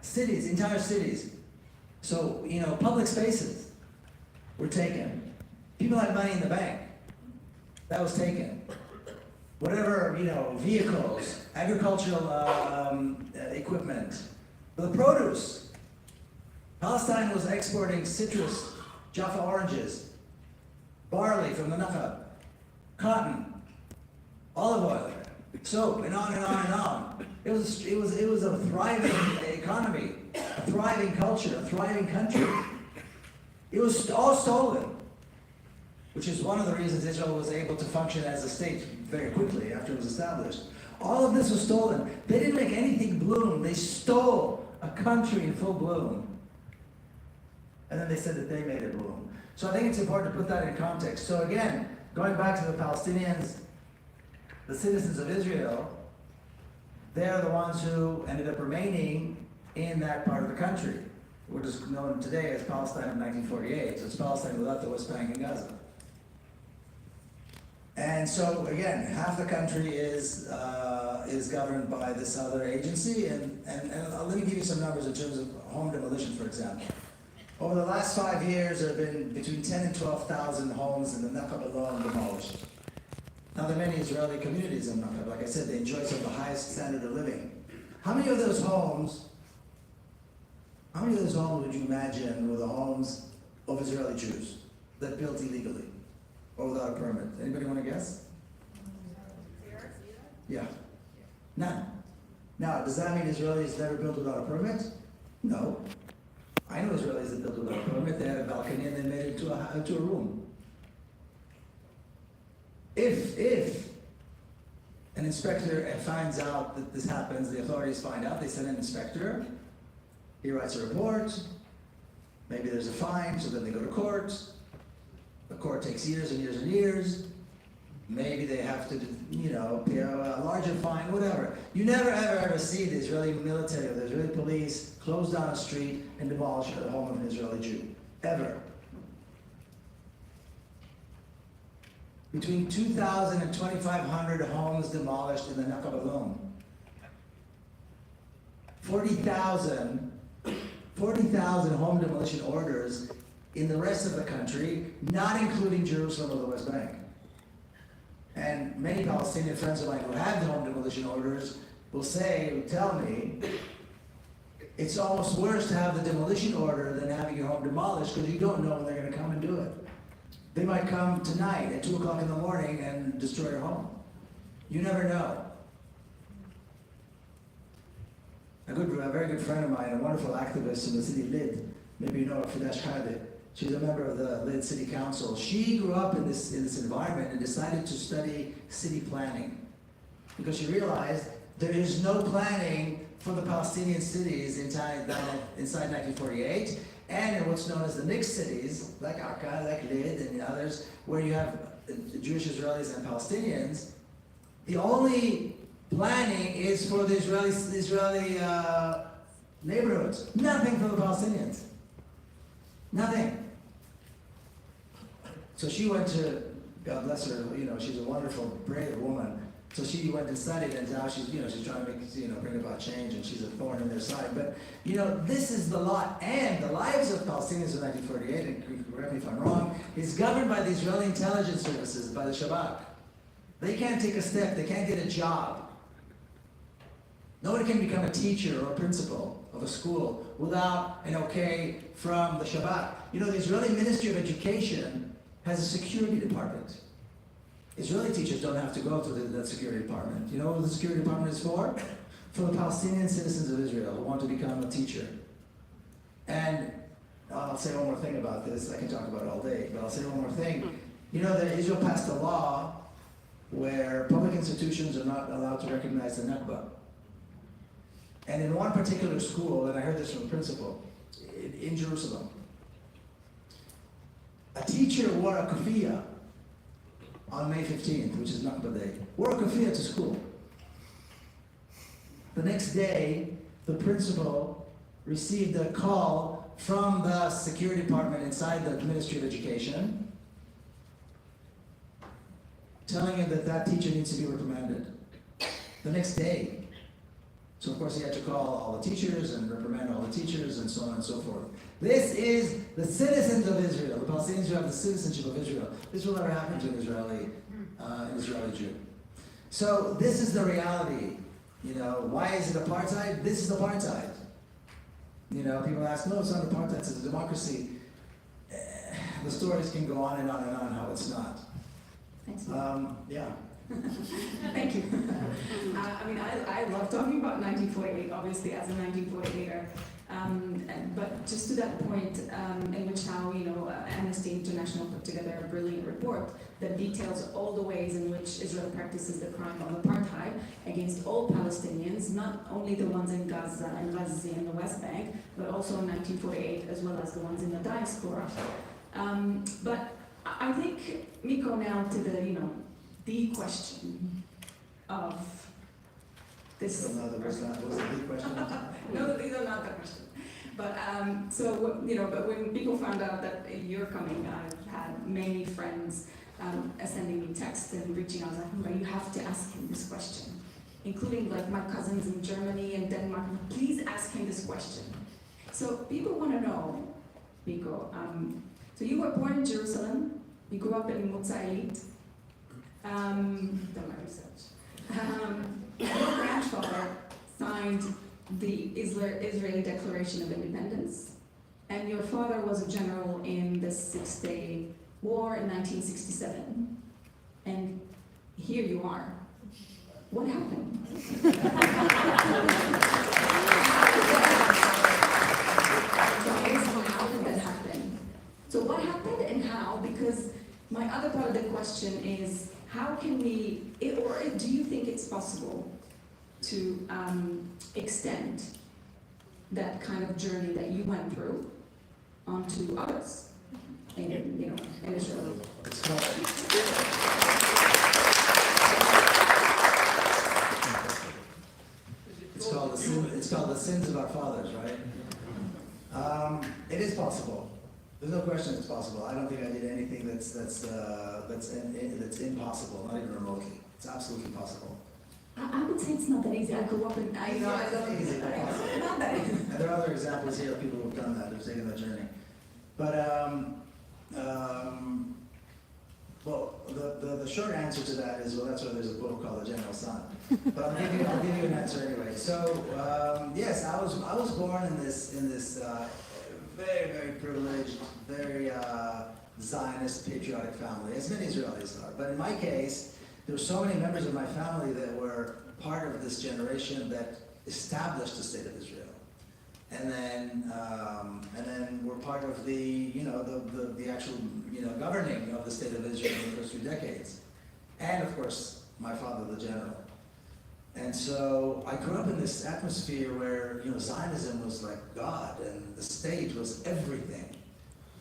Cities, entire cities. So, public spaces were taken. People had money in the bank. That was taken. Whatever, vehicles, agricultural equipment, the produce. Palestine was exporting citrus, Jaffa oranges, barley from the Naqab, cotton, olive oil, soap, and on and on and on. It was a thriving economy, a thriving culture, a thriving country. It was all stolen, which is one of the reasons Israel was able to function as a state very quickly after it was established. All of this was stolen. They didn't make anything bloom. They stole a country in full bloom. And then they said that they made it bloom. So I think it's important to put that in context. So again, going back to the Palestinians, the citizens of Israel, they're the ones who ended up remaining in that part of the country, what is known today as Palestine in 1948. So it's Palestine without the West Bank and Gaza. And so again, half the country is governed by this other agency, and let me give you some numbers in terms of home demolition, for example. Over the last 5 years, there have been between 10 and 12,000 homes in the Naqab alone demolished. Now, there are many Israeli communities in Naqab. Like I said, they enjoy some of the highest standard of living. How many of those homes would you imagine were the homes of Israeli Jews that built illegally or without a permit? Anybody want to guess? Yeah. None. Now, does that mean Israelis never built without a permit? No. I know Israelis that built without a permit. They had a balcony and they made it into a room. If an inspector finds out that this happens, the authorities find out, they send an inspector, he writes a report, maybe there's a fine, so then they go to court. The court takes years and years and years. Maybe they have to, pay a larger fine, whatever. You never, ever see the Israeli military or the Israeli police close down a street and demolish the home of an Israeli Jew. Ever. Between 2,000 and 2,500 homes demolished in the Naqab alone. 40,000 home demolition orders in the rest of the country, not including Jerusalem or the West Bank. And many Palestinian friends of mine who have the home demolition orders will tell me, it's almost worse to have the demolition order than having your home demolished because you don't know when they're going to come and do it. They might come tonight at 2 o'clock in the morning and destroy your home. You never know. A very good friend of mine, a wonderful activist in the city of Lid, maybe you know her, Fidash Khadeh. She's a member of the Lid City Council. She grew up in this environment and decided to study city planning because she realized there is no planning for the Palestinian cities inside 1948 and in what's known as the mixed cities, like Akka, like Lid, and others, where you have Jewish Israelis and Palestinians. The only planning is for the Israeli neighborhoods. Nothing for the Palestinians. Nothing. So she went to, God bless her, she's a wonderful, brave woman. So she went and studied, and now she's trying to bring about change, and she's a thorn in their side. But, this is the lot. And the lives of Palestinians in 1948, and correct me if I'm wrong, is governed by the Israeli intelligence services, by the Shabak. They can't take a step, they can't get a job. Nobody can become a teacher or a principal of a school without an okay from the Shabak. The Israeli Ministry of Education has a security department. Israeli teachers don't have to go to that security department. You know what the security department is for? For the Palestinian citizens of Israel who want to become a teacher. And I'll say one more thing about this. I can talk about it all day, but I'll say one more thing. That Israel passed a law where public institutions are not allowed to recognize the Nakba. And in one particular school, and I heard this from the principal, in Jerusalem, a teacher wore a kufiyah on May 15th, which is Nakba Day, wore a kufiyah to school. The next day, the principal received a call from the security department inside the Ministry of Education telling him that that teacher needs to be reprimanded. The next day. So of course he had to call all the teachers and reprimand all the teachers and so on and so forth. This is the citizens of Israel, the Palestinians who have the citizenship of Israel. This will never happen to an Israeli Jew. So this is the reality. You know, why is it apartheid? This is apartheid. You know, people ask, no, it's not apartheid, it's a democracy. The stories can go on and on and on how it's not. Thanks. Yeah. Thank you. I mean, I love talking about 1948, obviously, as a 1948er. But just to that point, in which now, you know, Amnesty International put together a brilliant report that details all the ways in which Israel practices the crime of apartheid against all Palestinians, not only the ones in Gaza and Ghazi and the West Bank, but also in 1948, as well as the ones in the diaspora. But I think, Miko, now to the, you know, the question of this. No, that was the big question. No, these are not the question. But so you know, but when people found out that you're coming, I've had many friends sending me texts and reaching out like, you have to ask him this question, including like my cousins in Germany and Denmark. Please ask him this question. So people want to know, Miko. So you were born in Jerusalem. You grew up in Mutzalit. Done my research. Your grandfather signed the Israeli Declaration of Independence, and your father was a general in the Six-Day War in 1967. And here you are. What happened? How did that happen? So what happened and how? Because my other part of the question is, how can we, or do you think it's possible to extend that kind of journey that you went through onto others in, you know, in Israel? It's called the sins of our fathers, right? It is possible. There's no question it's possible. I don't think I did anything that's impossible, not even remotely. It's absolutely possible. I would say it's not that easy. I grew up in, I don't easy, but possible. Not that easy. And there are other examples here of people who've done that, who've taken that journey. But well, the short answer to that is, well, that's why there's a book called The General Son. But I'll give you an answer anyway. So yes, I was born in this very, very privileged, very Zionist, patriotic family, as many Israelis are. But in my case, there were so many members of my family that were part of this generation that established the state of Israel. And then we're part of the, you know, the actual, you know, governing of the state of Israel in the first few decades. And of course, my father, the general. And so I grew up in this atmosphere where, you know, Zionism was like God and the state was everything.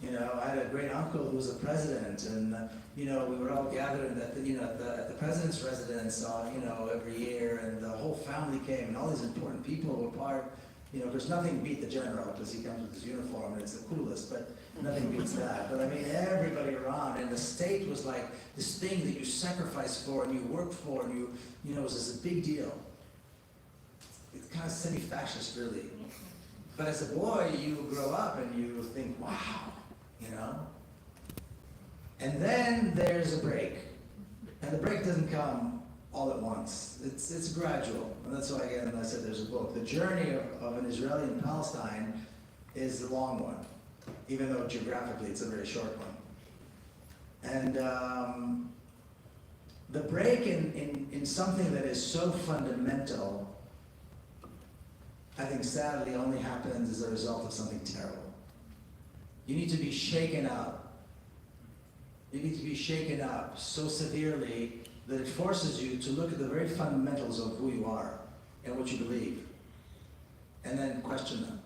You know, I had a great uncle who was a president, and you know, we would all gather at the president's residence, you know, every year, and the whole family came, and all these important people were part. You know, there's nothing beat the general because he comes with his uniform and it's the coolest, but nothing beats that. But I mean, everybody around, and the state was like this thing that you sacrificed for and you worked for, and you know, it was this a big deal. It's kind of semi-fascist, really. But as a boy, you grow up and you think, wow, you know. And then there's a break, and the break doesn't come all at once. It's gradual, and that's why again I said there's a book. The journey of an Israeli in Palestine is the long one, even though geographically it's a very short one. And the break in something that is so fundamental, I think sadly only happens as a result of something terrible. You need to be shaken up. You need to be shaken up so severely that it forces you to look at the very fundamentals of who you are and what you believe. and then question them.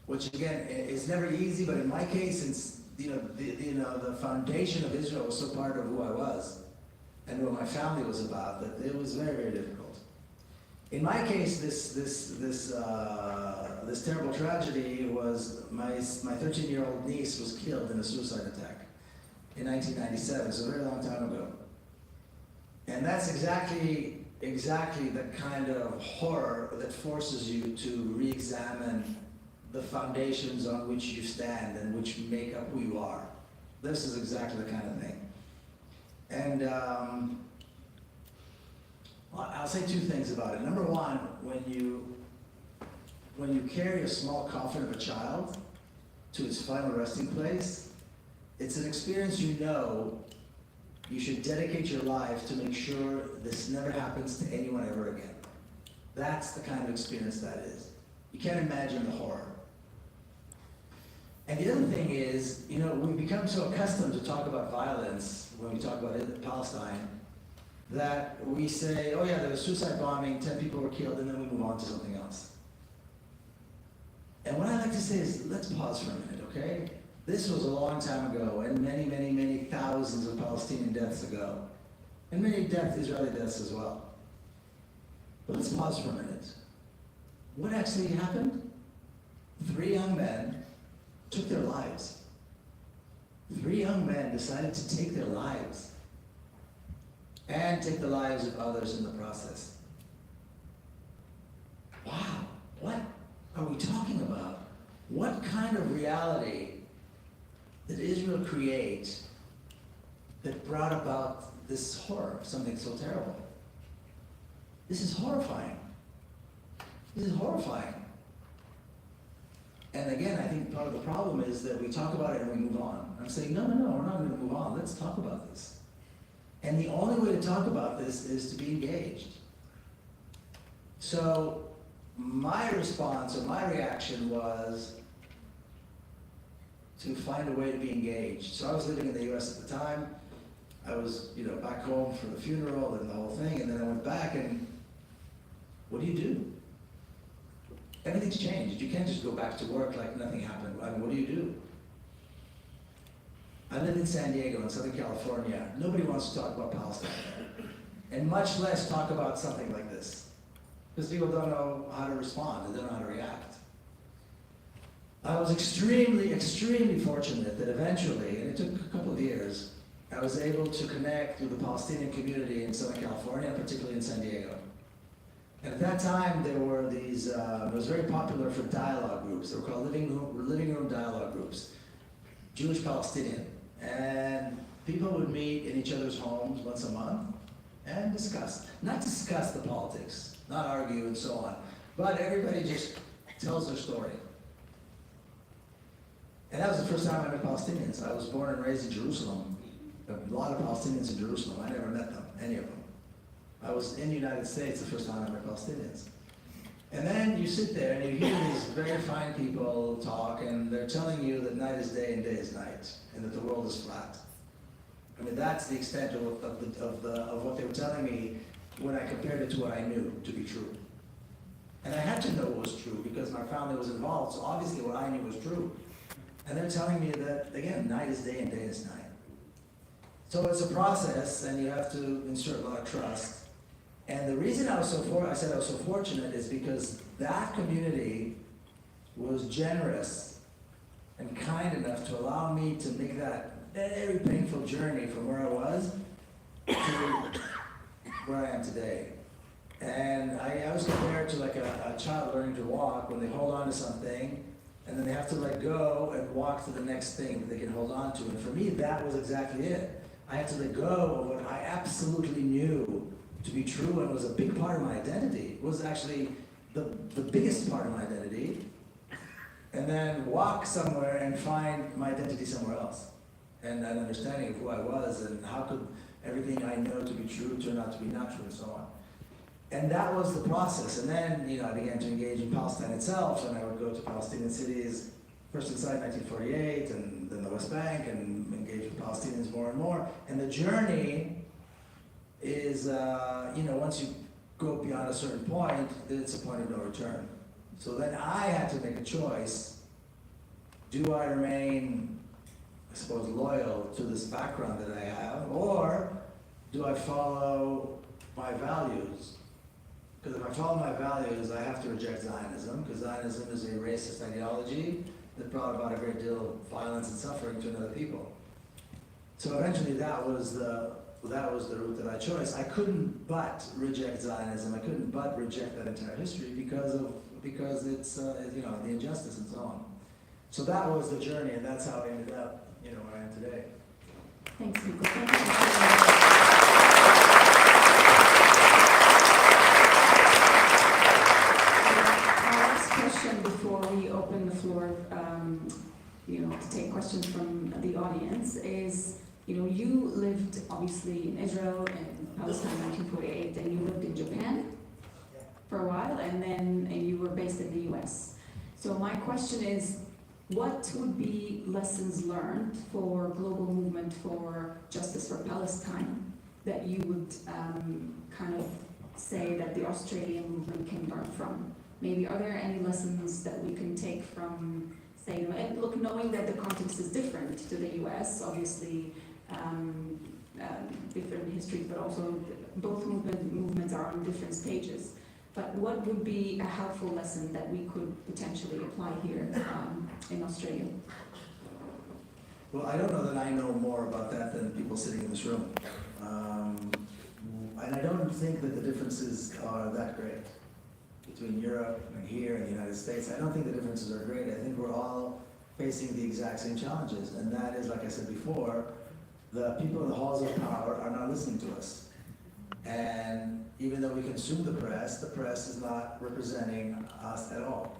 Which again, is never easy, but in my case, since the foundation of Israel was so part of who I was and what my family was about, that it was very, very difficult. In my case, this terrible tragedy was my 13-year-old niece was killed in a suicide attack in 1997, so a very long time ago. And that's exactly the kind of horror that forces you to re-examine the foundations on which you stand and which make up who you are. This is exactly the kind of thing. And I'll say two things about it. Number one, when you carry a small coffin of a child to its final resting place, it's an experience you should dedicate your life to make sure this never happens to anyone ever again. That's the kind of experience that is. You can't imagine the horror. And the other thing is, we've become so accustomed to talk about violence when we talk about Palestine, that we say, oh yeah, there was suicide bombing, 10 people were killed, and then we move on to something else. And what I like to say is, let's pause for a minute, okay? This was a long time ago, and many, many, many thousands of Palestinian deaths ago. And many Israeli deaths as well. But let's pause for a minute. What actually happened? 3 young men took their lives. 3 young men decided to take their lives and take the lives of others in the process. Wow, what are we talking about? What kind of reality did Israel create that brought about this horror, something so terrible? This is horrifying. This is horrifying. And again, I think part of the problem is that we talk about it and we move on. I'm saying, no, we're not going to move on. Let's talk about this. And the only way to talk about this is to be engaged. So my response or my reaction was to find a way to be engaged. So I was living in the US at the time. I was, back home for the funeral and the whole thing, and then I went back and what do? Everything's changed. You can't just go back to work like nothing happened. I mean, what do? I live in San Diego in Southern California. Nobody wants to talk about Palestine, and much less talk about something like this, because people don't know how to respond, they don't know how to react. I was extremely, extremely fortunate that eventually, and it took a couple of years, I was able to connect with the Palestinian community in Southern California, particularly in San Diego. And at that time, there were these, it was very popular for dialogue groups. They were called living room dialogue groups, Jewish Palestinian. And people would meet in each other's homes once a month and not discuss the politics, not argue and so on, but everybody just tells their story. And that was the first time I met Palestinians. I was born and raised in Jerusalem. A lot of Palestinians in Jerusalem. I never met them, any of them. I was in the United States the first time I met Palestinians. And then you sit there and you hear these very fine people talk, and they're telling you that night is day and day is night, and that the world is flat. I mean, that's the extent of what they were telling me when I compared it to what I knew to be true. And I had to know what was true because my family was involved, so obviously what I knew was true. And they're telling me that, again, night is day and day is night. So it's a process, and you have to insert a lot of trust. And the reason I said I was so fortunate is because that community was generous and kind enough to allow me to make that very painful journey from where I was to where I am today. And I was compared to like a child learning to walk when they hold on to something and then they have to let go and walk to the next thing that they can hold on to. And for me, that was exactly it. I had to let go of what I absolutely knew to be true and was a big part of my identity. It was actually the biggest part of my identity. And then walk somewhere and find my identity somewhere else. And an understanding of who I was and how could everything I know to be true turn out to be not true and so on. And that was the process. And then, I began to engage in Palestine itself, and I would go to Palestinian cities, first inside 1948, and then the West Bank, and engage with Palestinians more and more. And the journey is, once you go beyond a certain point, it's a point of no return. So then I had to make a choice. Do I remain, I suppose, loyal to this background that I have, or do I follow my values? Because if I follow my values, I have to reject Zionism, because Zionism is a racist ideology that brought about a great deal of violence and suffering to another people. So eventually that was the route that I chose. I couldn't but reject Zionism. I couldn't but reject that entire history because it's you know, the injustice and so on. So that was the journey, and that's how I ended up, you know, where I am today. Thanks, Miko. Thank you. Our last question before we open the floor, you know, to take questions from the audience is, you know, you lived obviously in Israel and Palestine in 1948, and you lived in Japan for a while, and you were based in the US. So my question is, what would be lessons learned for global movement for justice for Palestine that you would kind of say that the Australian movement can learn from? Maybe are there any lessons that we can take from, say, and look, knowing that the context is different to the US, obviously, different histories, but also both movements are on different stages. But what would be a helpful lesson that we could potentially apply here in Australia? Well, I don't know that I know more about that than people sitting in this room. And I don't think that the differences are that great between Europe and here and the United States. I don't think the differences are great. I think we're all facing the exact same challenges. And that is, like I said before, the people in the halls of power are not listening to us. And even though we consume the press is not representing us at all.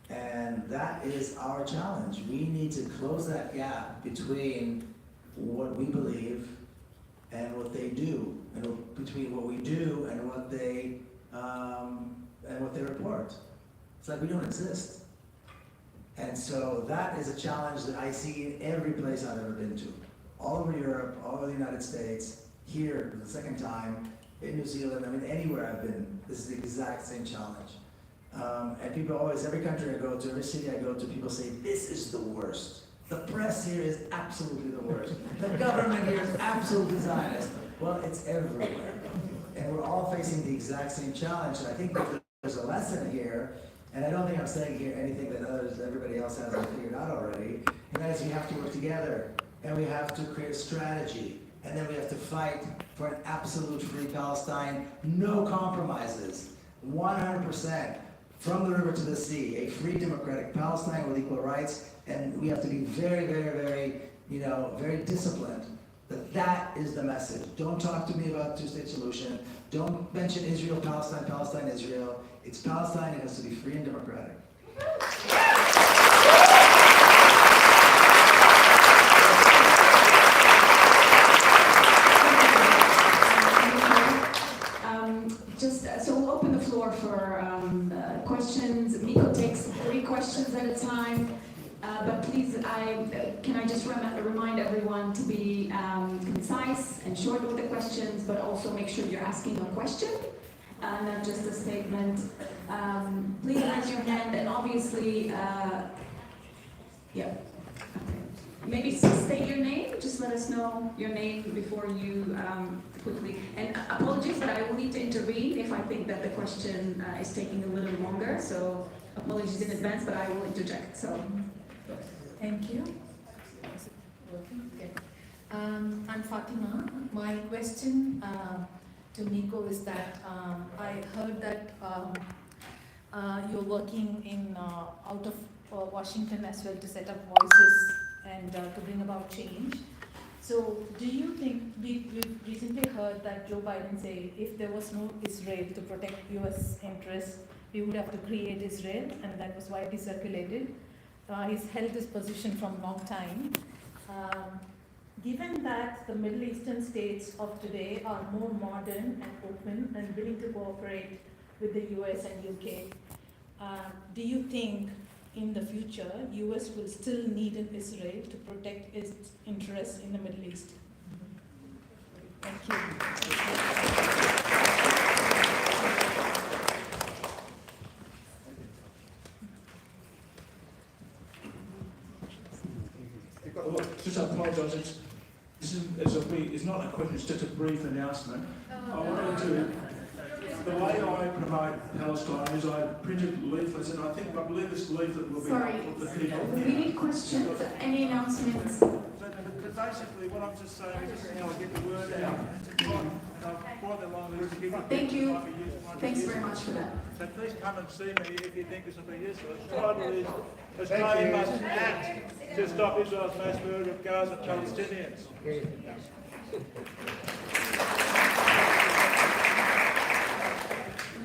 And that is our challenge. We need to close that gap between what we believe and what they do, and between what we do and what they report. It's like we don't exist. And so that is a challenge that I see in every place I've ever been to. All over Europe, all over the United States, here for the second time, in New Zealand, I mean, anywhere I've been, this is the exact same challenge. And people always, every country I go to, every city I go to, people say, this is the worst. The press here is absolutely the worst. The government here is absolutely Zionist. Well, it's everywhere. And we're all facing the exact same challenge. And I think that there's a lesson here, and I don't think I'm saying here anything that everybody else hasn't figured out already, and that is we have to work together, and we have to create a strategy. And then we have to fight for an absolute free Palestine, no compromises, 100%, from the river to the sea, a free democratic Palestine with equal rights, and we have to be very, very, very, very disciplined. That is the message. Don't talk to me about two-state solution. Don't mention Israel, Palestine, Palestine, Israel. It's Palestine, it has to be free and democratic. So we'll open the floor for questions. Miko takes 3 questions at a time. But please, can I just remind everyone to be concise and short with the questions, but also make sure you're asking a question, not just a statement. Please raise your hand, and obviously, yeah. Okay. Maybe state your name. Just let us know your name before you quickly. And apologies, but I will need to intervene if I think that the question is taking a little longer. So apologies in advance, but I will interject. So. Thank you. Okay. I'm Fatima. My question to Miko is that I heard that you're working in out of Washington as well to set up voices and to bring about change. So do you think, we've recently heard that Joe Biden say if there was no Israel to protect US interests, we would have to create Israel, and that was widely circulated. He's held this position from a long time. Given that the Middle Eastern states of today are more modern and open and willing to cooperate with the US and UK, do you think in the future US will still need an Israel to protect its interests in the Middle East? Thank you. just apologise. It's not a question, it's just a brief announcement. I wanted to, the way I promote Palestine is I printed leaflets, and I believe this leaflet will be Sorry, helpful to people. we need questions. Any announcements? But basically, what I'm just saying is how I get the word out. Thank you. Thanks very much for that. So please come and see me if you think this will be useful. The title is Australia must act to stop Israel's mass murder of Gaza Palestinians.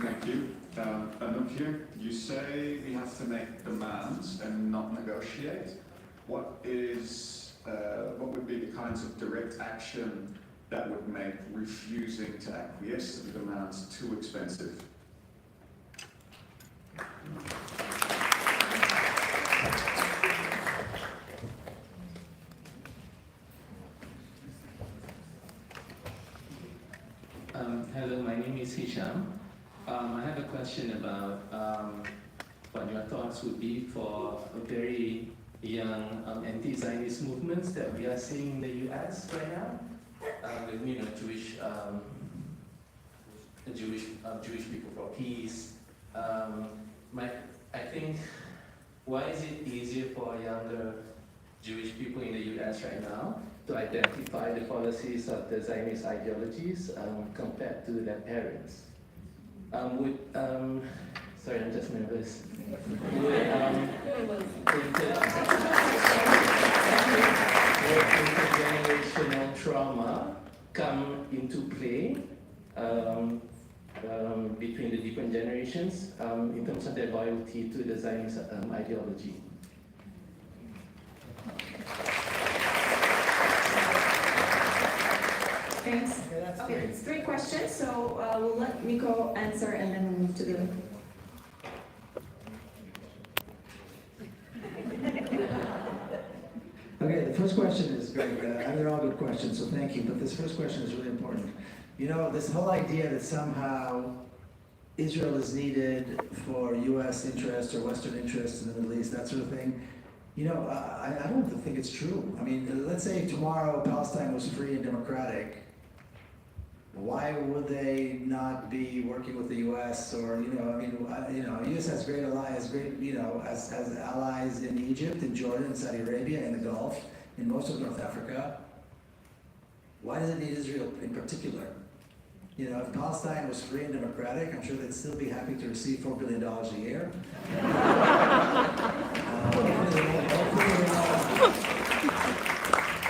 Thank you. Anukia, you say we have to make demands and not negotiate. What would be the kinds of direct action that would make refusing to acquiesce to the demands too expensive? Hello, my name is Hisham. I have a question about what your thoughts would be for a very young anti-Zionist movements that we are seeing in the U.S. right now, with Jewish people for peace. I think, why is it easier for younger Jewish people in the U.S. right now to identify the policies of the Zionist ideologies compared to their parents? Sorry, I'm just nervous. Would intergenerational trauma come into play between the different generations in terms of their loyalty to the Zionist ideology? Thanks. Okay, it's 3 questions, so we'll let Miko answer and then we'll move to the other. Okay, the first question is great. They're all good questions, so thank you. But this first question is really important. You know, this whole idea that somehow Israel is needed for U.S. interest or Western interest in the Middle East, that sort of thing, you know, I don't think it's true. I mean, let's say tomorrow Palestine was free and democratic. Why would they not be working with the U.S. or, you know, I mean, U.S. has great allies, has allies in Egypt, in Jordan, in Saudi Arabia, in the Gulf, in most of North Africa. Why does it need Israel in particular? You know, if Palestine was free and democratic, I'm sure they'd still be happy to receive $4 billion a year.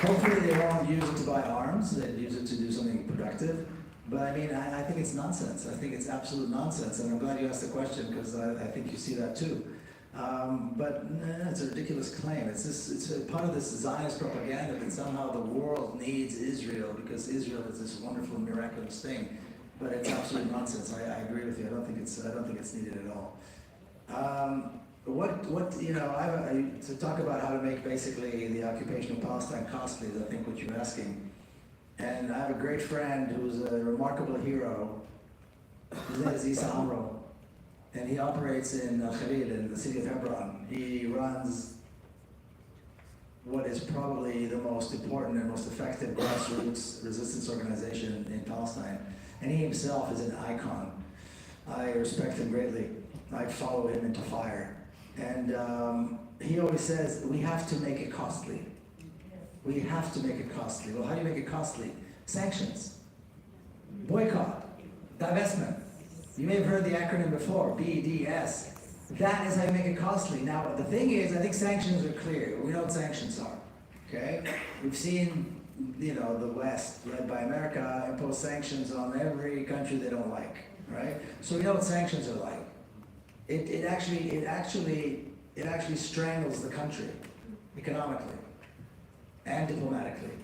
Hopefully they won't use it to buy arms, they'd use it to do something productive. But I mean, I think it's nonsense. I think it's absolute nonsense. And I'm glad you asked the question because I think you see that too. But it's a ridiculous claim. It's a part of this Zionist propaganda that somehow the world needs Israel because Israel is this wonderful, miraculous thing. But it's absolute nonsense. I agree with you. I don't think it's needed at all. To talk about how to make basically the occupation of Palestine costly is I think what you're asking. And I have a great friend who's a remarkable hero. His name is Isa Amro. And he operates in Khalil, in the city of Hebron. He runs what is probably the most important and most effective grassroots resistance organization in Palestine. And he himself is an icon. I respect him greatly. I follow him into fire. And he always says, we have to make it costly. We have to make it costly. Well, how do you make it costly? Sanctions, boycott, divestment. You may have heard the acronym before, BDS. That is how you make it costly. Now, the thing is, I think sanctions are clear. We know what sanctions are, okay? We've seen, the West, led by America, impose sanctions on every country they don't like, right? So we know what sanctions are like. It actually strangles the country economically and diplomatically.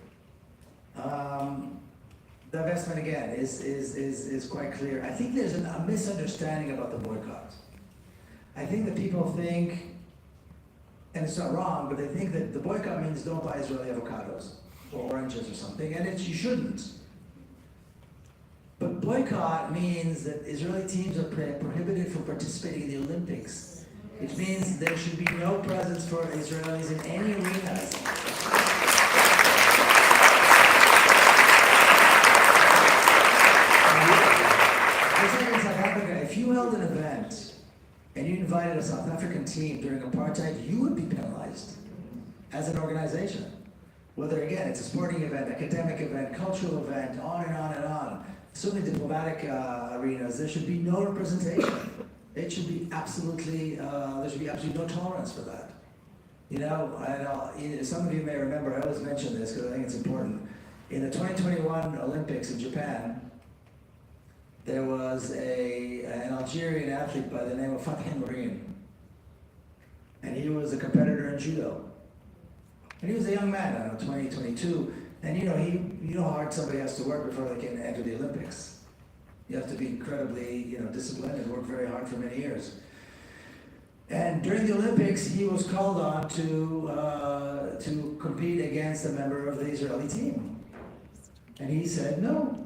Divestment again is quite clear. I think there's a misunderstanding about the boycott. I think that people think, and it's not wrong, but they think that the boycott means don't buy Israeli avocados or oranges or something, and you shouldn't. But boycott means that Israeli teams are prohibited from participating in the Olympics, which means there should be no presence for Israelis in any arenas. invited a South African team during apartheid, you would be penalized as an organization. Whether, again, it's a sporting event, academic event, cultural event, on and on and on. Certainly diplomatic arenas, there should be no representation. It should be absolutely, there should be absolutely no tolerance for that. You know, some of you may remember, I always mention this because I think it's important. In the 2021 Olympics in Japan, there was an Algerian athlete by the name of Fatih Marine. And he was a competitor in judo. And he was a young man, I don't know, 20, 22. And you know how hard somebody has to work before they can enter the Olympics. You have to be incredibly, disciplined and work very hard for many years. And during the Olympics, he was called on to compete against a member of the Israeli team. And he said no.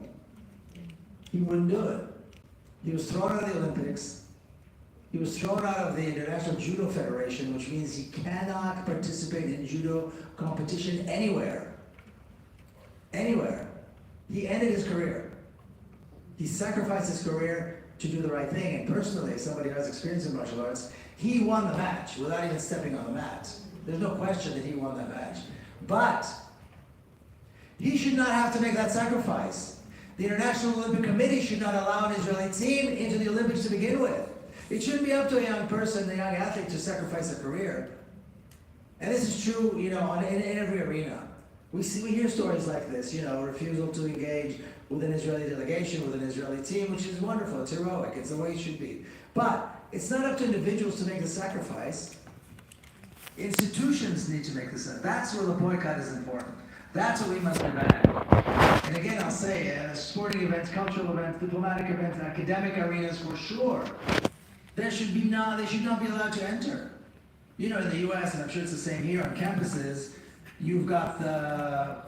He wouldn't do it. He was thrown out of the Olympics. He was thrown out of the International Judo Federation, which means he cannot participate in judo competition anywhere. Anywhere. He ended his career. He sacrificed his career to do the right thing. And personally, as somebody who has experience in martial arts, he won the match without even stepping on the mat. There's no question that he won that match. But he should not have to make that sacrifice. The International Olympic Committee should not allow an Israeli team into the Olympics to begin with. It shouldn't be up to a young person, a young athlete, to sacrifice a career. And this is true, in every arena. We hear stories like this, refusal to engage with an Israeli delegation, with an Israeli team, which is wonderful, it's heroic, it's the way it should be. But it's not up to individuals to make the sacrifice. Institutions need to make the sacrifice. That's where the boycott is important. That's what we must demand. And again, I'll say, sporting events, cultural events, diplomatic events, academic arenas, for sure, they should not be allowed to enter. In the US, and I'm sure it's the same here on campuses, you've got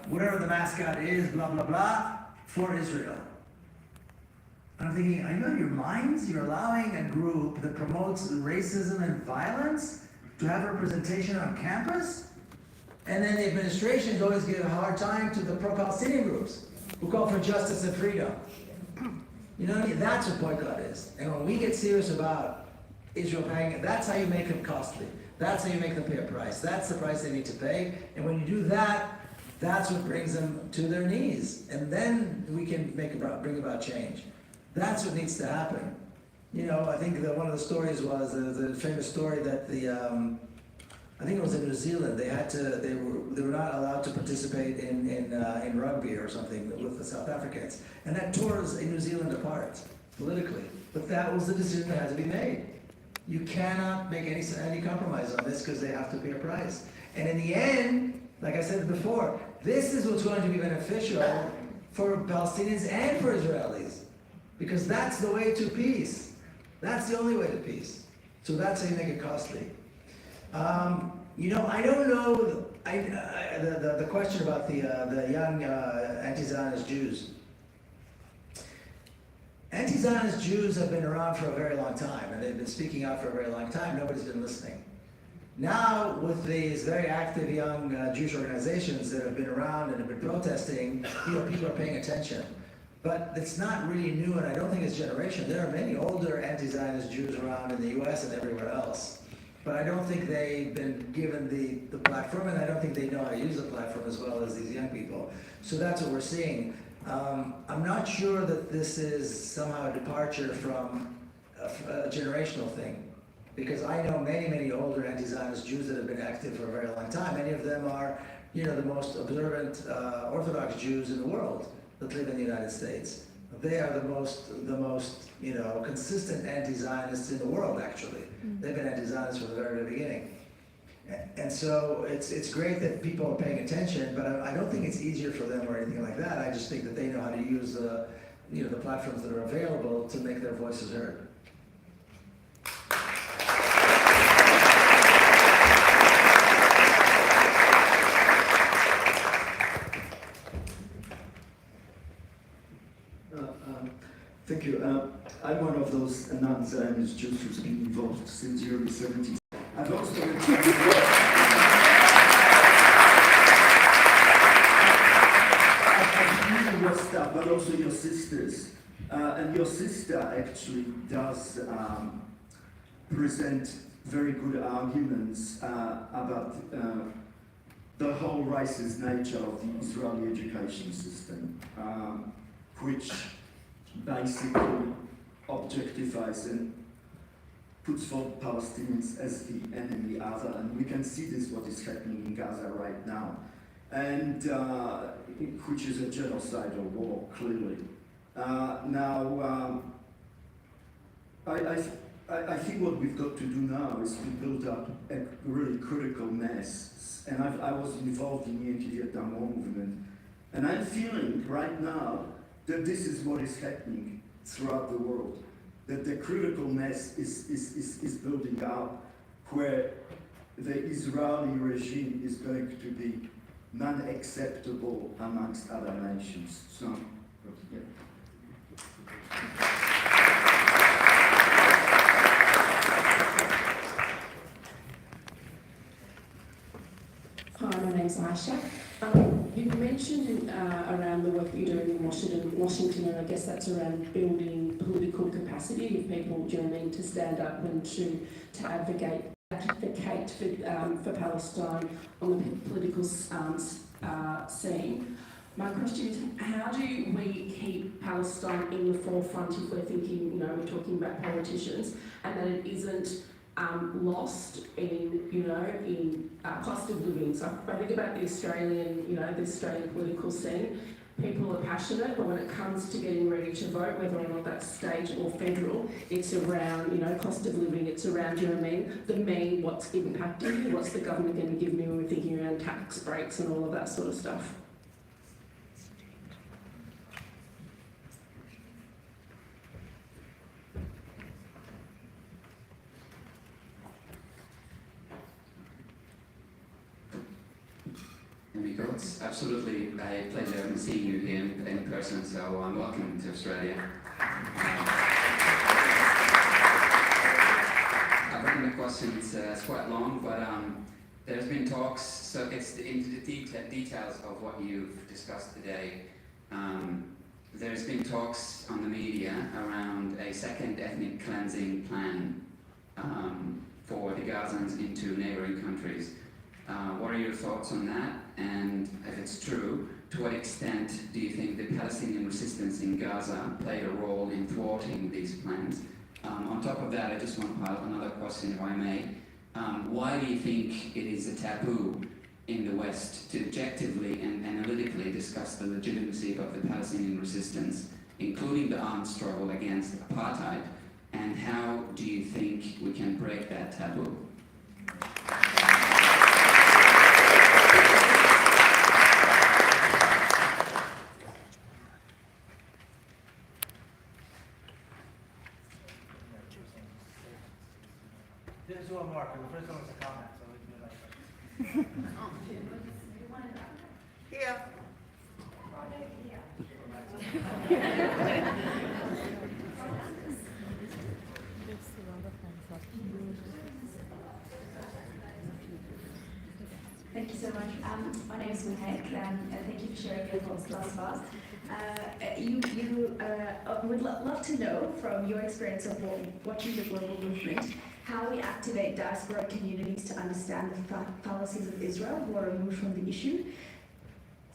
whatever the mascot is, blah, blah, blah, for Israel. And I'm thinking, are you out of your minds? You're allowing a group that promotes racism and violence to have representation on campus? And then the administrations always give a hard time to the pro-Palestinian groups who call for justice and freedom. You know what I mean? That's what boycott is. And when we get serious about Israel paying it, that's how you make them costly. That's how you make them pay a price. That's the price they need to pay. And when you do that, that's what brings them to their knees. And then we can bring about change. That's what needs to happen. I think that one of the stories was the famous story that I think it was in New Zealand. They were not allowed to participate in rugby or something with the South Africans, and that tore New Zealand apart politically. But that was the decision that had to be made. You cannot make any compromise on this because they have to pay a price. And in the end, like I said before, this is what's going to be beneficial for Palestinians and for Israelis, because that's the way to peace. That's the only way to peace. So that's how you make it costly. I don't know the question about the young anti-Zionist Jews. Anti-Zionist Jews have been around for a very long time, and they've been speaking out for a very long time. Nobody's been listening. Now, with these very active young Jewish organizations that have been around and have been protesting, people are paying attention. But it's not really new, and I don't think it's generation. There are many older anti-Zionist Jews around in the US and everywhere else. But I don't think they've been given the platform, and I don't think they know how to use the platform as well as these young people. So that's what we're seeing. I'm not sure that this is somehow a departure from a generational thing, because I know many, many older anti-Zionist Jews that have been active for a very long time. Many of them are, the most observant Orthodox Jews in the world that live in the United States. They are the most consistent anti-Zionists in the world, actually. They've been anti-Zionists from the very beginning. And so it's great that people are paying attention, but I don't think it's easier for them or anything like that. I just think that they know how to use the platforms that are available to make their voices heard. Thank you. I'm one of those non-Zionist Jews who's been involved since the early 70s. I've also I've your stuff, but also your sisters. And your sister actually does present very good arguments about the whole racist nature of the Israeli education system, which basically objectifies and puts forth Palestinians as the enemy other, and we can see this what is happening in Gaza right now, and which is a genocidal war, clearly. I think what we've got to do now is to build up a really critical mass, and I was involved in the anti-Vietnam War movement, and I'm feeling right now that this is what is happening throughout the world, that the critical mass is building up, where the Israeli regime is going to be non-acceptable amongst other nations. So, yeah. Hi, my name's Aisha. You mentioned around the work that you're doing in Washington, and I guess that's around building political capacity of people, do you know what I mean, to stand up and to advocate for Palestine on the political scene. My question is, how do we keep Palestine in the forefront if we're thinking, we're talking about politicians, and that it isn't lost in cost of living? So if I think about the Australian political scene, people are passionate, but when it comes to getting ready to vote, whether or not that's state or federal, it's around, cost of living, it's around, do you know what I mean? What's impacting me, what's the government going to give me when we're thinking around tax breaks and all of that sort of stuff. Miko, it's absolutely a pleasure seeing you here in person, so welcome to Australia. I've written the question, it's quite long, but there's been talks, so it's into the details of what you've discussed today. There's been talks on the media around a second ethnic cleansing plan for the Gazans into neighboring countries. What are your thoughts on that? And if it's true, to what extent do you think the Palestinian resistance in Gaza played a role in thwarting these plans? On top of that, I just want to pile up another question, if I may. Why do you think it is a taboo in the West to objectively and analytically discuss the legitimacy of the Palestinian resistance, including the armed struggle against apartheid? And how do you think we can break that taboo? There's one more, because the first one was a comment, so we can do that. Here. Thank you so much. My name is Mihek, and thank you for sharing your thoughts thus far. Would love to know from your experience of watching the global movement, how we activate diaspora communities to understand the fallacies of Israel who are removed from the issue.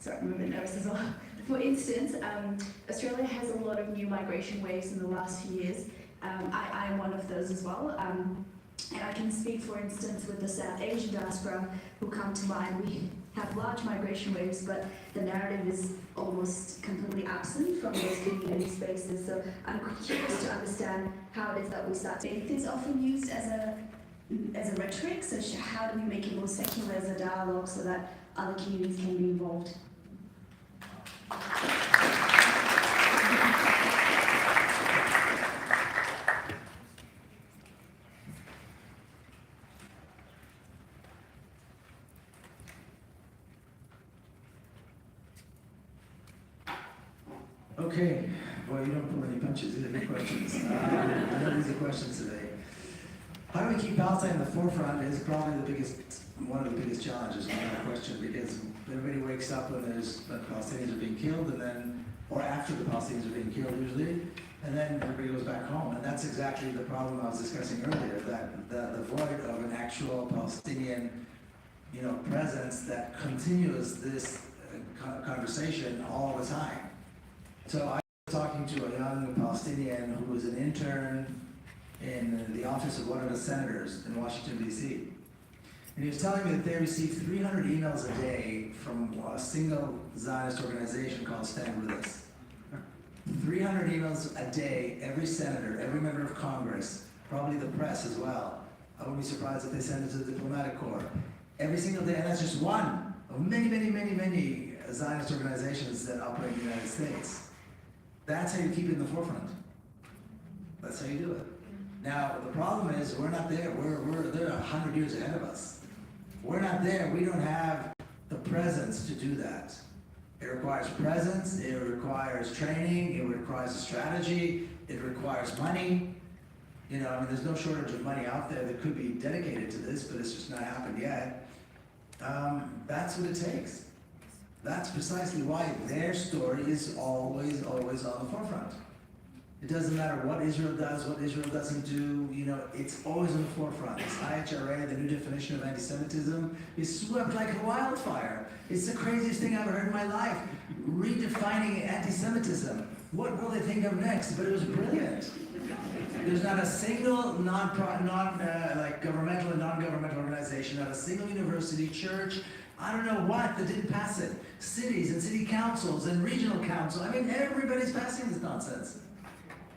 Sorry, I'm a bit nervous as well. For instance, Australia has a lot of new migration waves in the last few years. I am one of those as well. And I can speak, for instance, with the South Asian diaspora who come to mind. We have large migration waves, but the narrative is almost completely absent from those community spaces. So I'm curious to understand how it is that we start. Faith is often used as a rhetoric, so how do we make it more secular as a dialogue so that other communities can be involved? Okay, well, you don't pull any punches, these are good questions. I know these are questions today. How do we keep Palestine in the forefront is probably one of the biggest challenges, without question, because everybody wakes up when Palestinians are being killed, and then, or after the Palestinians are being killed usually, and then everybody goes back home. And that's exactly the problem I was discussing earlier, that the void of an actual Palestinian, presence that continues this conversation all the time. So I was talking to a young Palestinian who was an intern in the office of one of the senators in Washington, D.C. And he was telling me that they receive 300 emails a day from a single Zionist organization called Stand With Us. 300 emails a day, every senator, every member of Congress, probably the press as well. I wouldn't be surprised if they send it to the diplomatic corps. Every single day, and that's just one of many, many, many, many Zionist organizations that operate in the United States. That's how you keep it in the forefront. That's how you do it. Now, the problem is we're not there. They're 100 years ahead of us. We're not there. We don't have the presence to do that. It requires presence, it requires training, it requires a strategy, it requires money. There's no shortage of money out there that could be dedicated to this, but it's just not happened yet. That's what it takes. That's precisely why their story is always, always on the forefront. It doesn't matter what Israel does, what Israel doesn't do, it's always on the forefront. This IHRA, the new definition of anti-Semitism, is swept like a wildfire. It's the craziest thing I've ever heard in my life. Redefining anti-Semitism. What will they think of next? But it was brilliant. There's not a single governmental and non-governmental organization, not a single university, church, I don't know what, that didn't pass it. Cities and city councils and regional council. Everybody's passing this nonsense.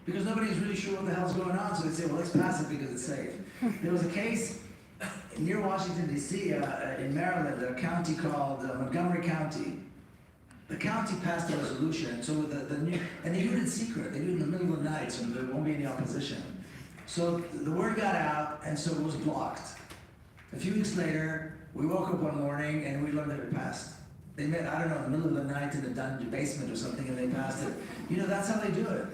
Because nobody's really sure what the hell's going on, so they say, well, let's pass it because it's safe. There was a case near Washington, D.C., in Maryland, a county called Montgomery County. The county passed a resolution, so and they do it in secret. They do it in the middle of the night, so there won't be any opposition. So the word got out, and so it was blocked. A few weeks later, we woke up one morning, and we learned that it passed. They met, I don't know, in the middle of the night in the dungeon basement or something, and they passed it. That's how they do it.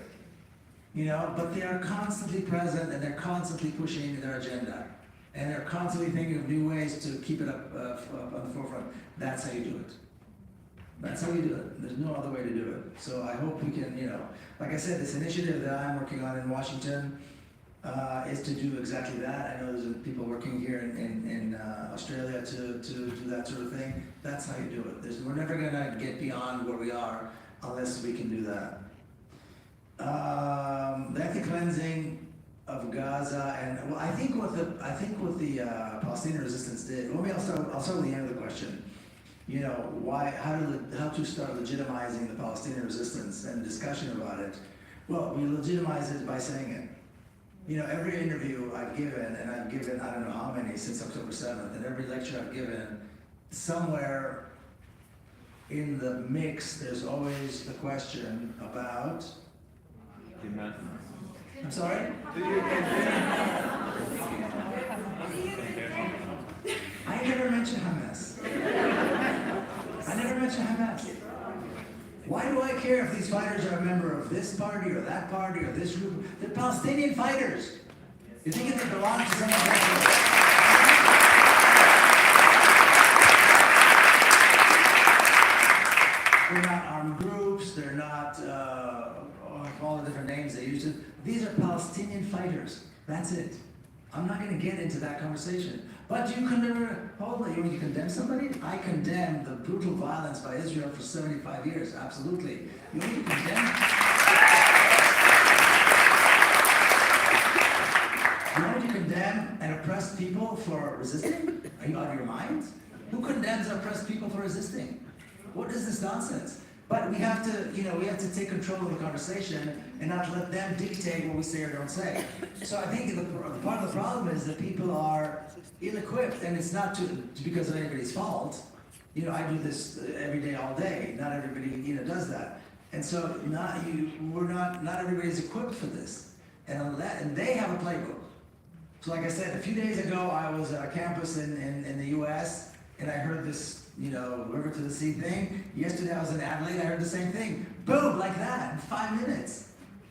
But they are constantly present, and they're constantly pushing their agenda. And they're constantly thinking of new ways to keep it up on the forefront. That's how you do it. That's how you do it. There's no other way to do it. So I hope we can, like I said, this initiative that I'm working on in Washington is to do exactly that. I know there's people working here in Australia to do that sort of thing. That's how you do it. We're never going to get beyond where we are unless we can do that. The ethnic cleansing of Gaza, and I think what the Palestinian resistance did. I'll start with the end of the question. How to start legitimizing the Palestinian resistance and discussion about it. Well, we legitimize it by saying it. Every interview I've given, and I've given I don't know how many since October 7th, and every lecture I've given, somewhere in the mix, there's always the question about. I'm sorry? I never mentioned Hamas. I never mentioned Hamas. Why do I care if these fighters are a member of this party or that party or this group? They're Palestinian fighters. You think if they belong to someone else? They're not armed groups, they're not all the different names they use. These are Palestinian fighters. That's it. I'm not going to get into that conversation. But you condemn somebody? I condemn the brutal violence by Israel for 75 years, absolutely. You want to condemn? You want to condemn an oppressed people for resisting? Are you out of your mind? Who condemns oppressed people for resisting? What is this nonsense? But we have to take control of the conversation and not let them dictate what we say or don't say. So I think part of the problem is that people are ill-equipped, and it's not because of anybody's fault. I do this every day, all day. Not everybody, does that. And so not everybody's equipped for this. And they have a playbook. So like I said, a few days ago, I was at a campus in the U.S., and I heard this, river to the sea thing. Yesterday I was in Adelaide, I heard the same thing. Boom, like that, in 5 minutes.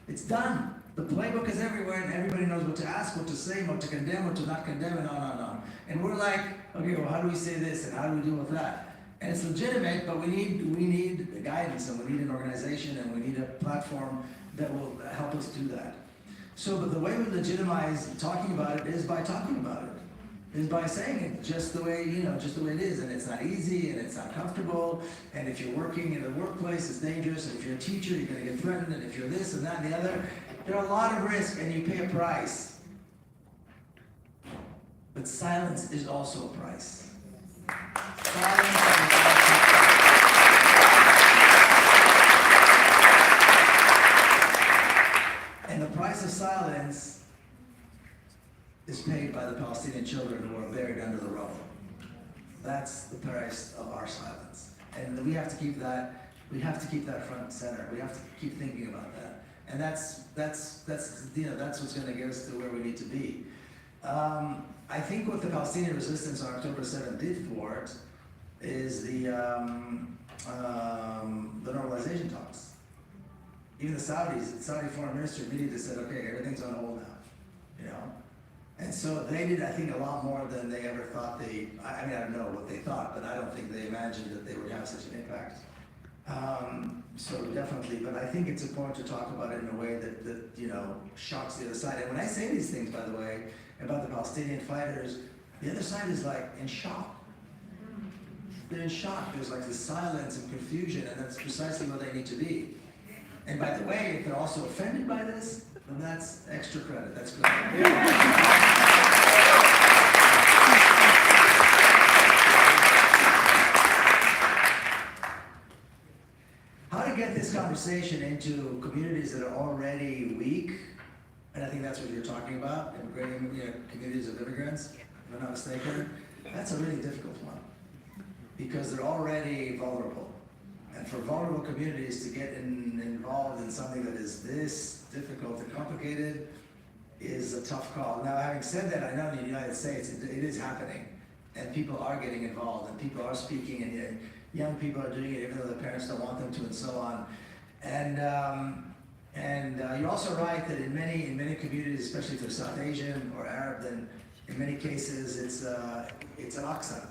It's done. The playbook is everywhere, and everybody knows what to ask, what to say, what to condemn, what to not condemn, and on. And we're like, okay, well, how do we say this, and how do we deal with that? And it's legitimate, but we need guidance, and we need an organization, and we need a platform that will help us do that. So, but the way we legitimize talking about it is by talking about it, is by saying it just the way, just the way it is. And it's not easy, and it's not comfortable, and if you're working in the workplace, it's dangerous, and if you're a teacher, you're gonna get threatened, and if you're this and that and the other, there are a lot of risks, and you pay a price. But silence is also a price. Silence is also a price. And the price of silence is paid by the Palestinian children who are buried under the rubble. That's the price of our silence. And we have to keep that front and center. We have to keep thinking about that. And that's what's going to get us to where we need to be. I think what the Palestinian resistance on October 7th did for it is the normalization talks. Even the Saudi foreign minister immediately said, okay, everything's on hold now, And so they did, I think, a lot more than they ever thought I don't know what they thought, but I don't think they imagined that they would have such an impact. So definitely, but I think it's important to talk about it in a way that shocks the other side. And when I say these things, by the way, about the Palestinian fighters, the other side is like in shock. They're in shock. There's like this silence and confusion, and that's precisely what they need to be. And by the way, if they're also offended by this, then that's extra credit. That's good. How to get this conversation into communities that are already weak, and I think that's what you're talking about, communities of immigrants, if I'm not mistaken. That's a really difficult one, because they're already vulnerable. And for vulnerable communities to get involved in something that is this difficult and complicated is a tough call. Now, having said that, I know in the United States it is happening, and people are getting involved, and people are speaking, and young people are doing it even though their parents don't want them to, and so on. And you're also right that in many communities, especially if they're South Asian or Arab, then in many cases it's Al-Aqsa.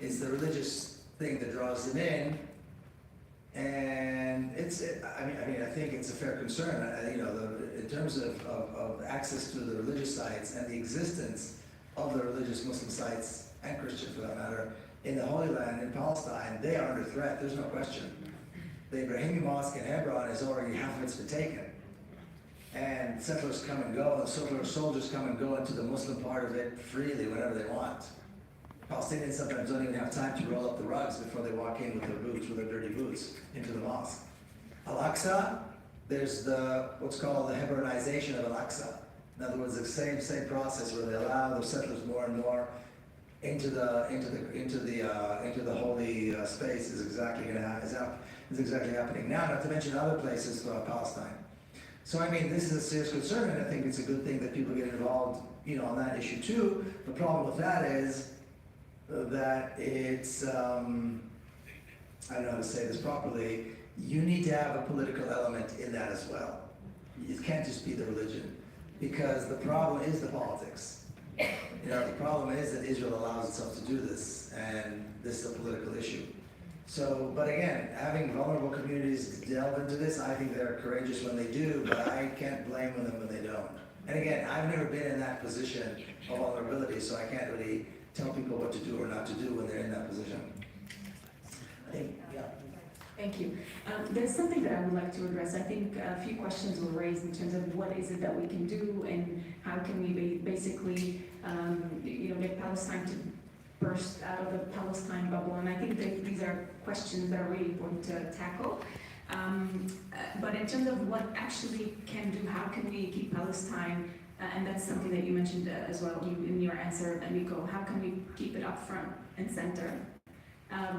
It's the religious thing that draws them in. And I think it's a fair concern. In terms of access to the religious sites and the existence of the religious Muslim sites and Christian, for that matter, in the Holy Land in Palestine, they are under threat. There's no question. The Ibrahimi Mosque in Hebron is already half of it's been taken, and settlers come and go, and soldiers come and go into the Muslim part of it freely whenever they want. Palestinians sometimes don't even have time to roll up the rugs before they walk in with their dirty boots, into the mosque. Al-Aqsa, there's what's called the Hebronization of Al-Aqsa. In other words, the same process where they allow the settlers more and more into the holy space is exactly happening now. Not to mention other places throughout Palestine. So this is a serious concern, and I think it's a good thing that people get involved, on that issue too. The problem with that is that it's, I don't know how to say this properly, you need to have a political element in that as well. It can't just be the religion, because the problem is the politics. The problem is that Israel allows itself to do this, and this is a political issue. So, but again, having vulnerable communities delve into this, I think they're courageous when they do, but I can't blame them when they don't. And again, I've never been in that position of vulnerability, so I can't really tell people what to do or not to do when they're in that position. Thank you. There's something that I would like to address. I think a few questions were raised in terms of what is it that we can do and how can we basically, get Palestine to burst out of the Palestine bubble. And I think these are questions that are really important to tackle. But in terms of what actually can do, how can we keep Palestine, and that's something that you mentioned as well in your answer, Miko, how can we keep it up front and center?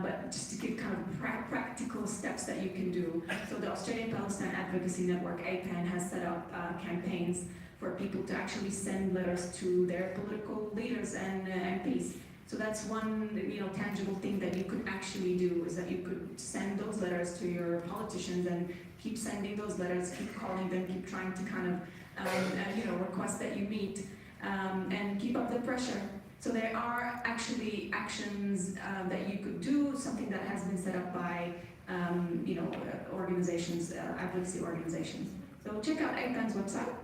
But just to give kind of practical steps that you can do. So the Australian Palestine Advocacy Network, APAN, has set up campaigns for people to actually send letters to their political leaders and MPs. So that's one tangible thing that you could actually do, is that you could send those letters to your politicians and keep sending those letters, keep calling them, keep trying to kind of request that you meet, and keep up the pressure. So there are actually actions that you could do, something that has been set up by organizations, advocacy organizations. So check out EGTAN's website.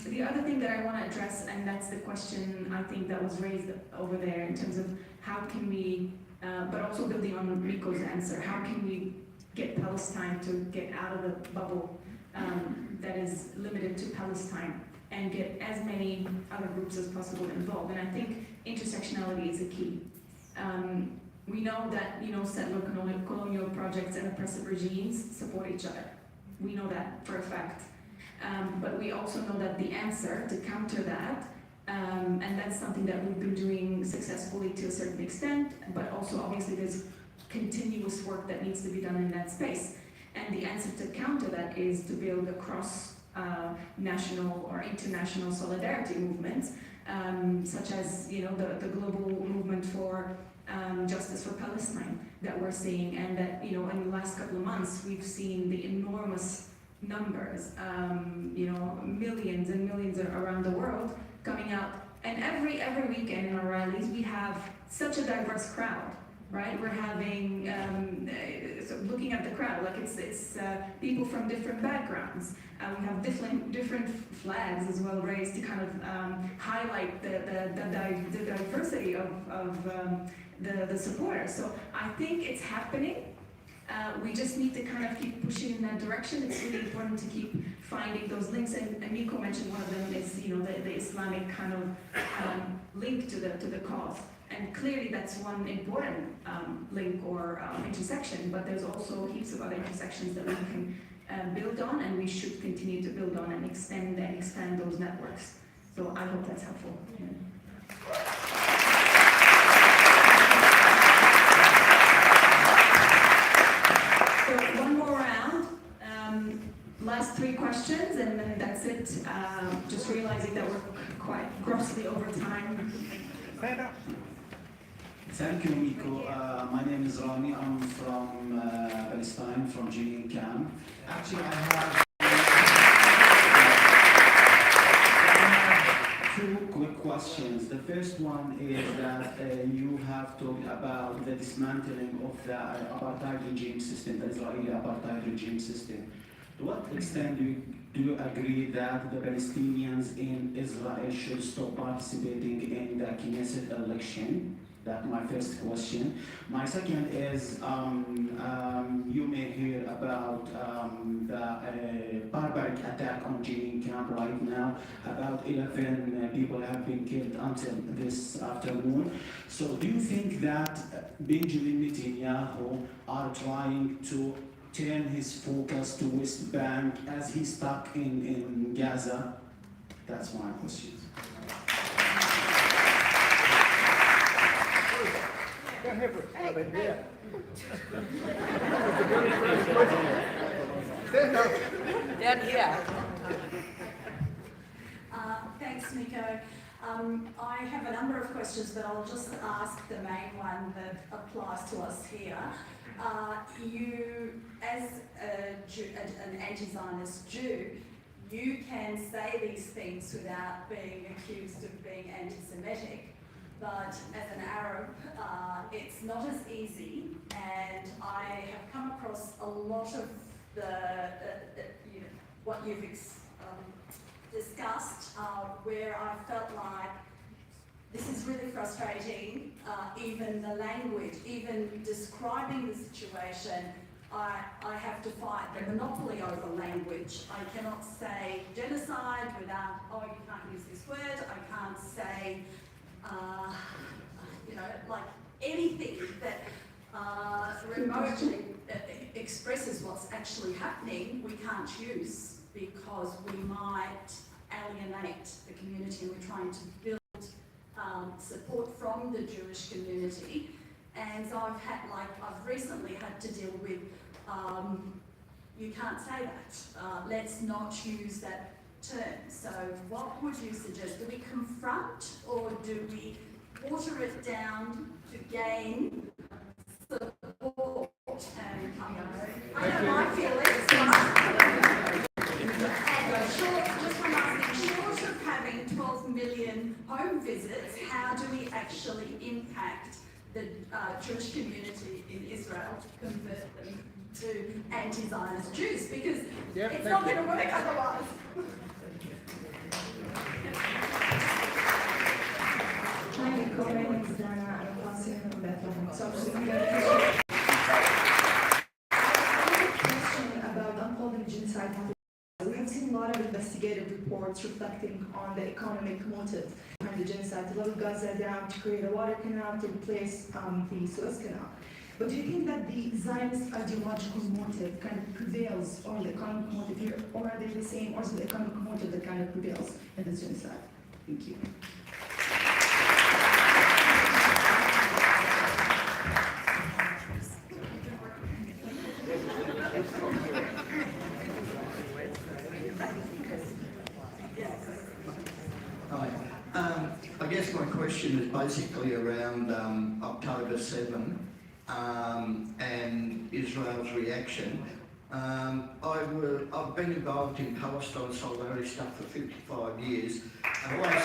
The other thing that I want to address, and that's the question I think that was raised over there in terms of how can we, but also building on Miko's answer, how can we get Palestine to get out of the bubble that is limited to Palestine and get as many other groups as possible involved. And I think intersectionality is a key. We know that settler colonial projects and oppressive regimes support each other. We know that for a fact. But we also know that the answer to counter that, and that's something that we've been doing successfully to a certain extent, but also obviously there's continuous work that needs to be done in that space. And the answer to counter that is to build across national or international solidarity movements, such as the global movement for justice for Palestine that we're seeing, and that in the last couple of months we've seen the enormous numbers, millions and millions around the world coming out, and every weekend in our rallies we have such a diverse crowd. Right, we're having looking at the crowd, like it's people from different backgrounds. We have different flags as well raised to kind of highlight the diversity of the supporters. So I think it's happening. We just need to kind of keep pushing in that direction. It's really important to keep finding those links. And Miko mentioned one of them is the Islamic kind of link to the cause. And clearly that's one important link or intersection, but there's also heaps of other intersections that we can build on, and we should continue to build on and expand those networks. So I hope that's helpful. Yeah. So one more round. Last 3 questions, and then that's it. Just realizing that we're quite grossly over time. Thank you, Miko. My name is Rami. I'm from Palestine, from Jenin camp. Actually, I have 2 quick questions. The first one is that you have talked about the dismantling of the apartheid regime system, the Israeli apartheid regime system. To what extent do you agree that the Palestinians in Israel should stop participating in the Knesset election? That's my first question. My second is, you may hear about the barbaric attack on Jenin camp right now. About 11 people have been killed until this afternoon. So do you think that Benjamin Netanyahu are trying to turn his focus to West Bank as he's stuck in Gaza? That's my question. Thanks, Miko. I have a number of questions, but I'll just ask the main one that applies to us here. You, as an anti-Zionist Jew, you can say these things without being accused of being anti-Semitic. But as an Arab, it's not as easy, and I have come across a lot of what you've discussed, where I felt like this is really frustrating. Even the language, even describing the situation, I have to fight the monopoly over language. I cannot say genocide without, you can't use this word. I can't say like anything that remotely expresses what's actually happening, we can't use because we might alienate the community, and we're trying to build support from the Jewish community. And so I've recently had to deal with, you can't say that. Let's not use that term. So what would you suggest? Do we confront, or do we water it down to gain support? And I know my feelings. And short of having 12 million home visits, how how do we actually impact the Jewish community in Israel to convert them to anti-Zionist Jews? Because it's not going to work otherwise. Hi, Miko. My name is Dana. I'm passing from Bethlehem. So about unfolding genocide. We have seen a lot of investigative reports reflecting on the economic motive behind the genocide, to level Gaza down, to create a water canal, to replace the Suez Canal. But do you think that the Zionist ideological motive kind of prevails over the economic motive here, or are they the same, or is it the economic motive that kind of prevails in the genocide? Thank you. Hi. I guess my question is basically around October 7 and Israel's reaction. I've been involved in Palestine solidarity stuff for 55 years, and always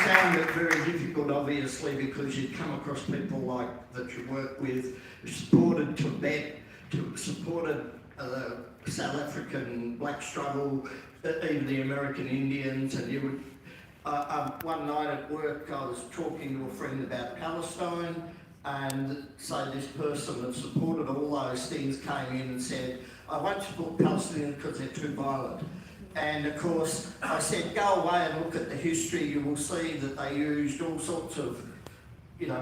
found it very difficult, obviously, because you come across people like that you work with who supported Tibet, supported South African black struggle, even the American Indians, and you would. One night at work, I was talking to a friend about Palestine, and so this person that supported all those things came in and said, "I won't support Palestinians because they're too violent." And of course, I said, "Go away and look at the history. You will see that they used all sorts of,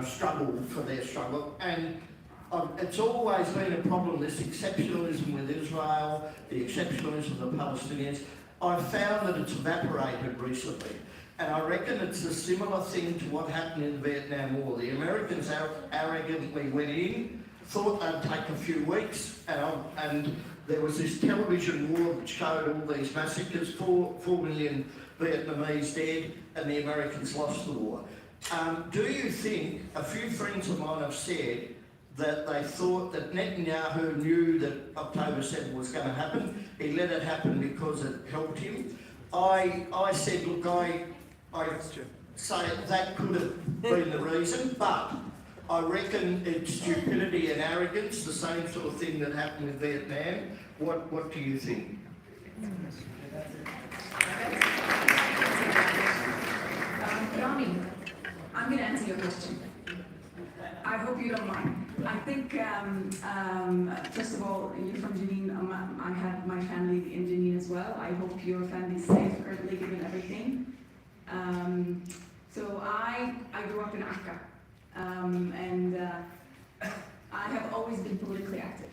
struggle for their struggle." And it's always been a problem, this exceptionalism with Israel, the exceptionalism of the Palestinians. I've found that it's evaporated recently. And I reckon it's a similar thing to what happened in the Vietnam War. The Americans arrogantly went in, thought they'd take a few weeks, and there was this television war that showed all these massacres, 4 million Vietnamese dead, and the Americans lost the war. Do you think, a few friends of mine have said, that they thought that Netanyahu knew that October 7 was going to happen. He let it happen because it helped him. I said, look, I say that could have been the reason, but I reckon it's stupidity and arrogance, the same sort of thing that happened with Vietnam. What do you think? Rami, I'm going to answer your question. I hope you don't mind. I think, first of all, you're from Jenin. I have my family in Jenin as well. I hope your family's safe currently, given everything. So I grew up in Akka, and I have always been politically active.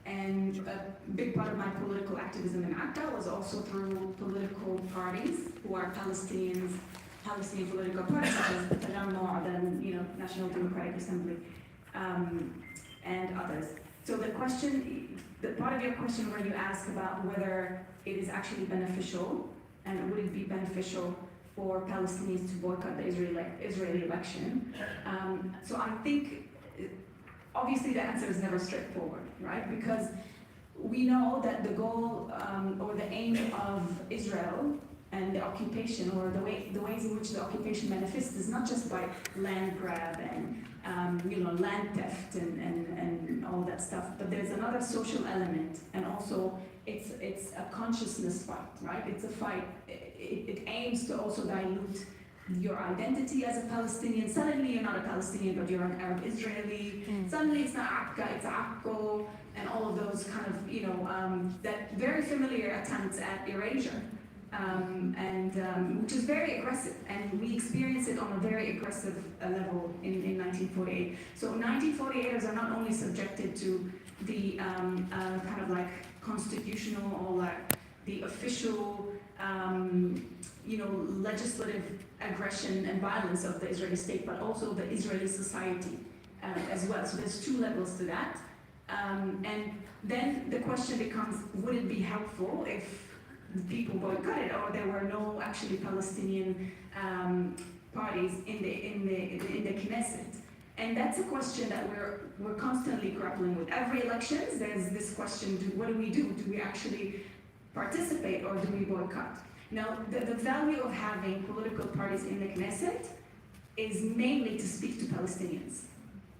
And a big part of my political activism in Akka was also through political parties who are Palestinian political parties, such as the National Democratic Assembly, and others. So the part of your question where you ask about whether it is actually beneficial, and would it be beneficial for Palestinians to boycott the Israeli election? So I think, obviously the answer is never straightforward, right? Because we know that the goal or the aim of Israel and the occupation, or the ways in which the occupation manifests, is not just by land grab and land theft and all that stuff, but there's another social element, and also it's a consciousness fight, right? It's a fight. It aims to also dilute your identity as a Palestinian. Suddenly you're not a Palestinian, but you're an Arab Israeli. Suddenly it's not Akka, it's Akko, and all of those kind of, that very familiar attempts at erasure. Which is very aggressive, and we experience it on a very aggressive level in 1948. So 1948ers are not only subjected to the kind of like constitutional or like the official, legislative aggression and violence of the Israeli state, but also the Israeli society as well. So there's two levels to that. And then the question becomes, would it be helpful if people boycotted, or there were no actually Palestinian parties in the Knesset? And that's a question that we're constantly grappling with. Every elections, there's this question: what do we do? Do we actually participate, or do we boycott? Now, the value of having political parties in the Knesset is mainly to speak to Palestinians.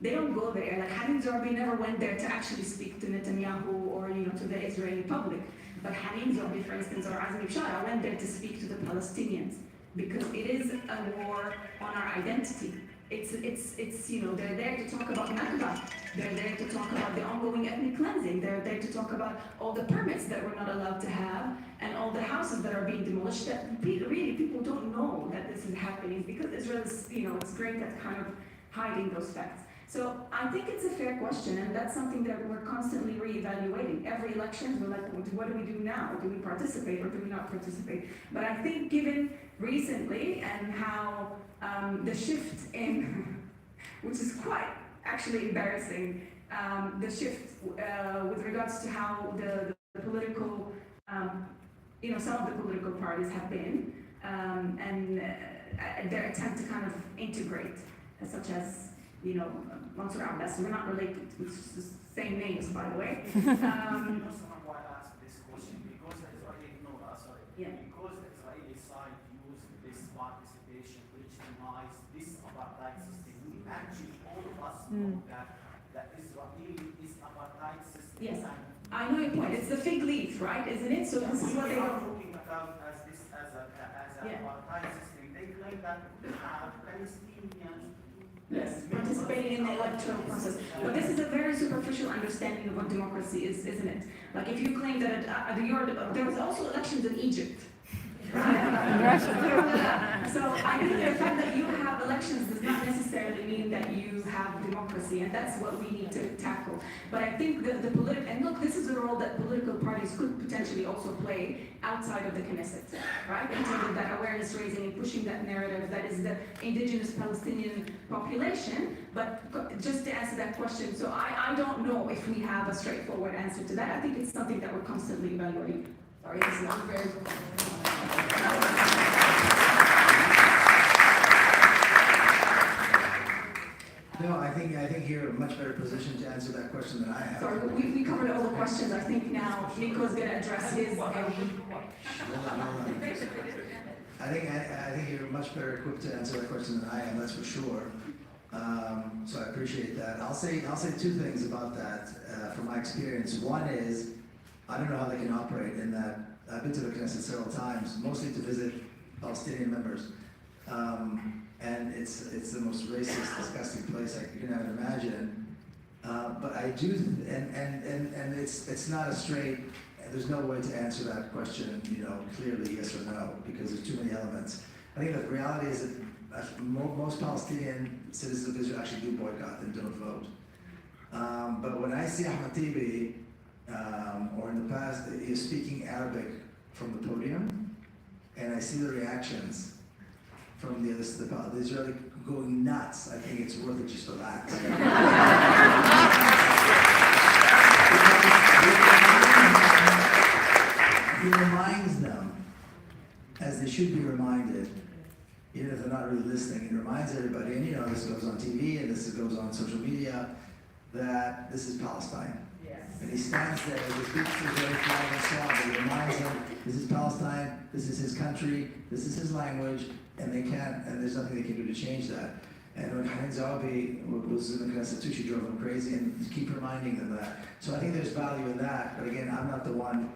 They don't go there. Like Hadim Zorbi never went there to actually speak to Netanyahu or to the Israeli public. But Hadim Zorbi, for instance, or Azmi Bishara went there to speak to the Palestinians because it is a war on our identity. It's they're there to talk about Nakba. They're there to talk about the ongoing ethnic cleansing. They're there to talk about all the permits that we're not allowed to have and all the houses that are being demolished that really people don't know that this is happening because Israel is, it's great at kind of hiding those facts. So I think it's a fair question, and that's something that we're constantly reevaluating. Every election, we're like, what do we do now? Do we participate or do we not participate? But I think given recently and how the shift in, which is quite actually embarrassing, the shift with regards to how the political, some of the political parties have been, and their attempt to kind of integrate, such as, Mansour Abbas, we're not related, it's the same names, by the way. Someone might ask this question because the Israeli side used this participation to legitimize this apartheid system. We actually, all of us know that Israel is apartheid system. Yes, I know your point. It's the fig leaf, right? Isn't it? So this is what they are talking about as an apartheid system. They claim that we have Palestinians. Yes, participating in the electoral process. But this is a very superficial understanding of what democracy is, isn't it? Like if you claim that there was also elections in Egypt. Right? So I think the fact that you have elections does not necessarily mean that you have democracy, and that's what we need to tackle. But I think the political, and look, this is a role that political parties could potentially also play outside of the Knesset, right? In terms of that awareness raising and pushing that narrative that is the indigenous Palestinian population. But just to answer that question, so I don't know if we have a straightforward answer to that. I think it's something that we're constantly evaluating. Sorry, this is not very. No, I think you're in a much better position to answer that question than I have. Sorry, we covered all the questions. I think now Miko's going to address his. I think you're much better equipped to answer that question than I am. That's for sure. So I appreciate that. I'll say two things about that from my experience. One is I don't know how they can operate in that. I've been to the Knesset several times, mostly to visit Palestinian members. And it's the most racist, disgusting place I can ever imagine. But I do, and it's not a straight. There's no way to answer that question, clearly yes or no, because there's too many elements. I think the reality is that most Palestinian citizens of Israel actually do boycott and don't vote. But when I see Ahmed Tibi, or in the past, he's speaking Arabic from the podium, and I see the reactions from the Israeli going nuts. I think it's worth it just for that. He reminds them, as they should be reminded, even if they're not really listening, he reminds everybody, and this goes on TV and this goes on social media, that this is Palestine. And he stands there with his big Israeli flag and so on. He reminds them, this is Palestine, this is his country, this is his language, and there's nothing they can do to change that. And when Hanin Zahabi was in the Knesset too, she drove him crazy and keep reminding them that. So I think there's value in that, but again, I'm not the one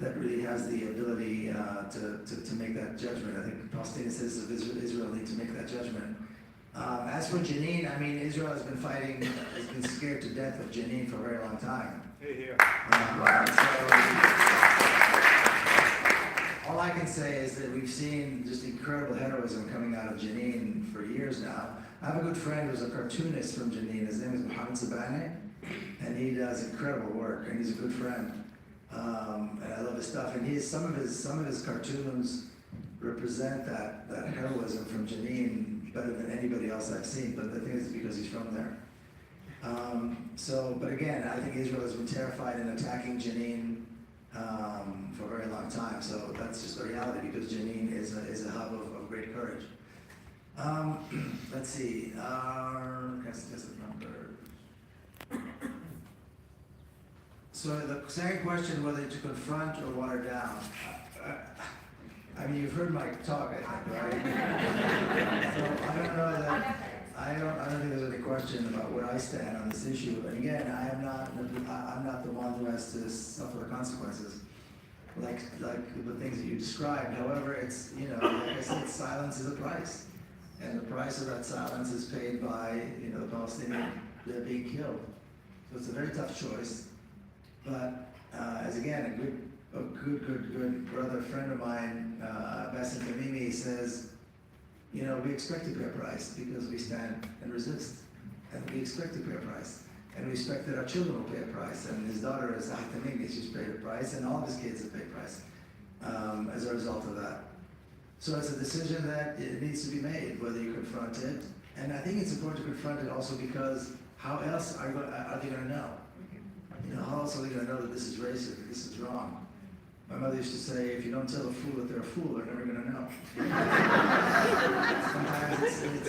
that really has the ability to make that judgment. I think Palestinian citizens of Israel need to make that judgment. As for Jenin, Israel has been scared to death of Jenin for a very long time. Here. All I can say is that we've seen just incredible heroism coming out of Jenin for years now. I have a good friend who's a cartoonist from Jenin. His name is Mohammed Sabane, and he does incredible work, and he's a good friend. And I love his stuff. And some of his cartoons represent that heroism from Jenin better than anybody else I've seen. But the thing is because he's from there. But again, I think Israel has been terrified in attacking Jenin for a very long time. So that's just the reality because Jenin is a hub of great courage. Let's see. So the second question, whether to confront or water down. I mean, you've heard my talk, I think, right? So I don't know that, I don't think there's any question about where I stand on this issue. And again, I'm not the one who has to suffer the consequences, like the things that you described. However, it's, you know, like I said, silence is a price. And the price of that silence is paid by, you know, the Palestinian, they're being killed. So it's a very tough choice. But as again, a good brother, friend of mine, Bassem Tamimi, says, you know, we expect to pay a price because we stand and resist. And we expect to pay a price. And we expect that our children will pay a price. And his daughter is Tamimi, she's paid a price, and all of his kids have paid a price as a result of that. So it's a decision that it needs to be made, whether you confront it. And I think it's important to confront it also because how else are they going to know? You know, how else are they going to know that this is racist, that this is wrong? My mother used to say, if you don't tell a fool that they're a fool, they're never going to know. Sometimes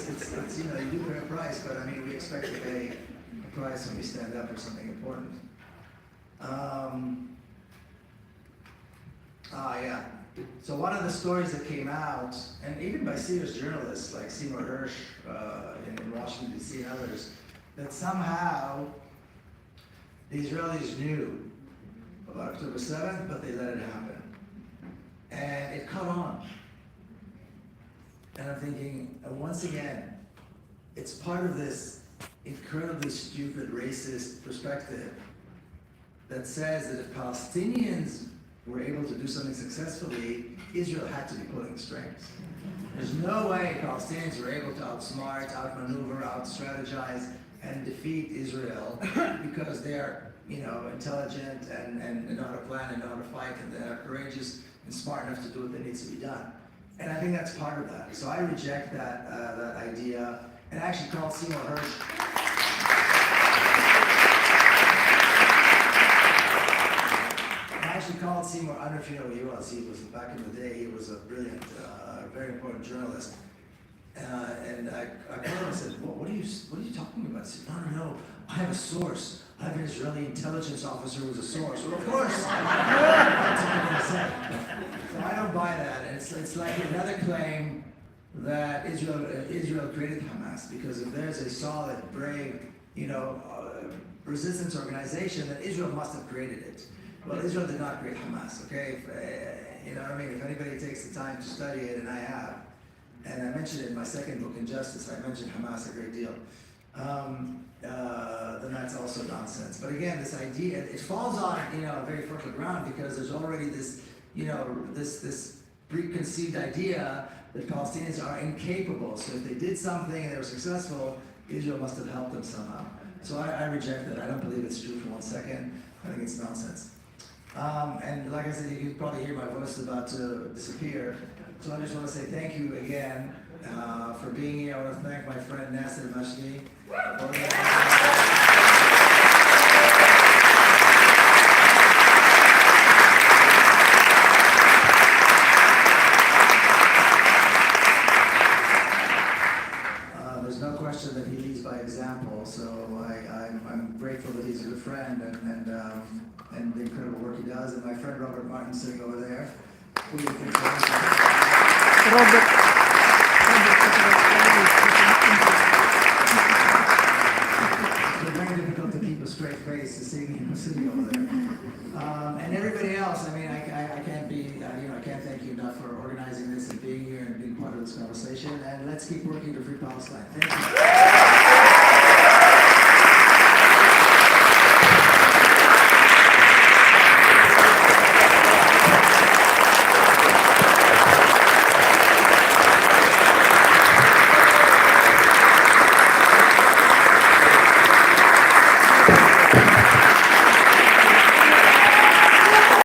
it's, you know, you do pay a price, but I mean, we expect to pay a price when we stand up for something important. Yeah. So one of the stories that came out, and even by serious journalists like Seymour Hersh in Washington, D.C. and others, that somehow the Israelis knew about October 7th, but they let it happen. And it caught on. And I'm thinking, once again, it's part of this incredibly stupid, racist perspective that says that if Palestinians were able to do something successfully, Israel had to be pulling the strings. There's no way Palestinians were able to outsmart, outmaneuver, out-strategize, and defeat Israel because they're, you know, intelligent and know how to plan and know how to fight and they're courageous and smart enough to do what that needs to be done. And I think that's part of that. So I reject that idea, and I actually called Seymour Hersh. I actually called Seymour. I don't know if you know who he was. He was, back in the day, he was a brilliant, very important journalist. And I called him and said, what are you talking about? He said, no, I have a source. I have an Israeli intelligence officer who's a source. Well, of course, that's what I'm going to say. So I don't buy that. And it's like another claim that Israel created Hamas, because if there's a solid, brave, you know, resistance organization, then Israel must have created it. Well, Israel did not create Hamas, okay? You know what I mean? If anybody takes the time to study it, and I have, and I mentioned it in my second book, Injustice, I mentioned Hamas a great deal, then that's also nonsense. But again, this idea, it falls on, you know, a very fertile ground because there's already this, you know, this preconceived idea that Palestinians are incapable. So if they did something and they were successful, Israel must have helped them somehow. So I reject that. I don't believe it's true for 1 second. I think it's nonsense. And like I said, you can probably hear my voice is about to disappear. So I just want to say thank you again for being here. I want to thank my friend Nasser Mashni. There's no question that he leads by example, so I'm grateful that he's a good friend and the incredible work he does. And my friend Robert Martin sitting over there. Who do you think It's very difficult to keep a straight face sitting over there. And everybody else, I mean, I can't be, you know, I can't thank you enough for organizing this and being here and being part of this conversation. And let's keep working to free Palestine. Thank you.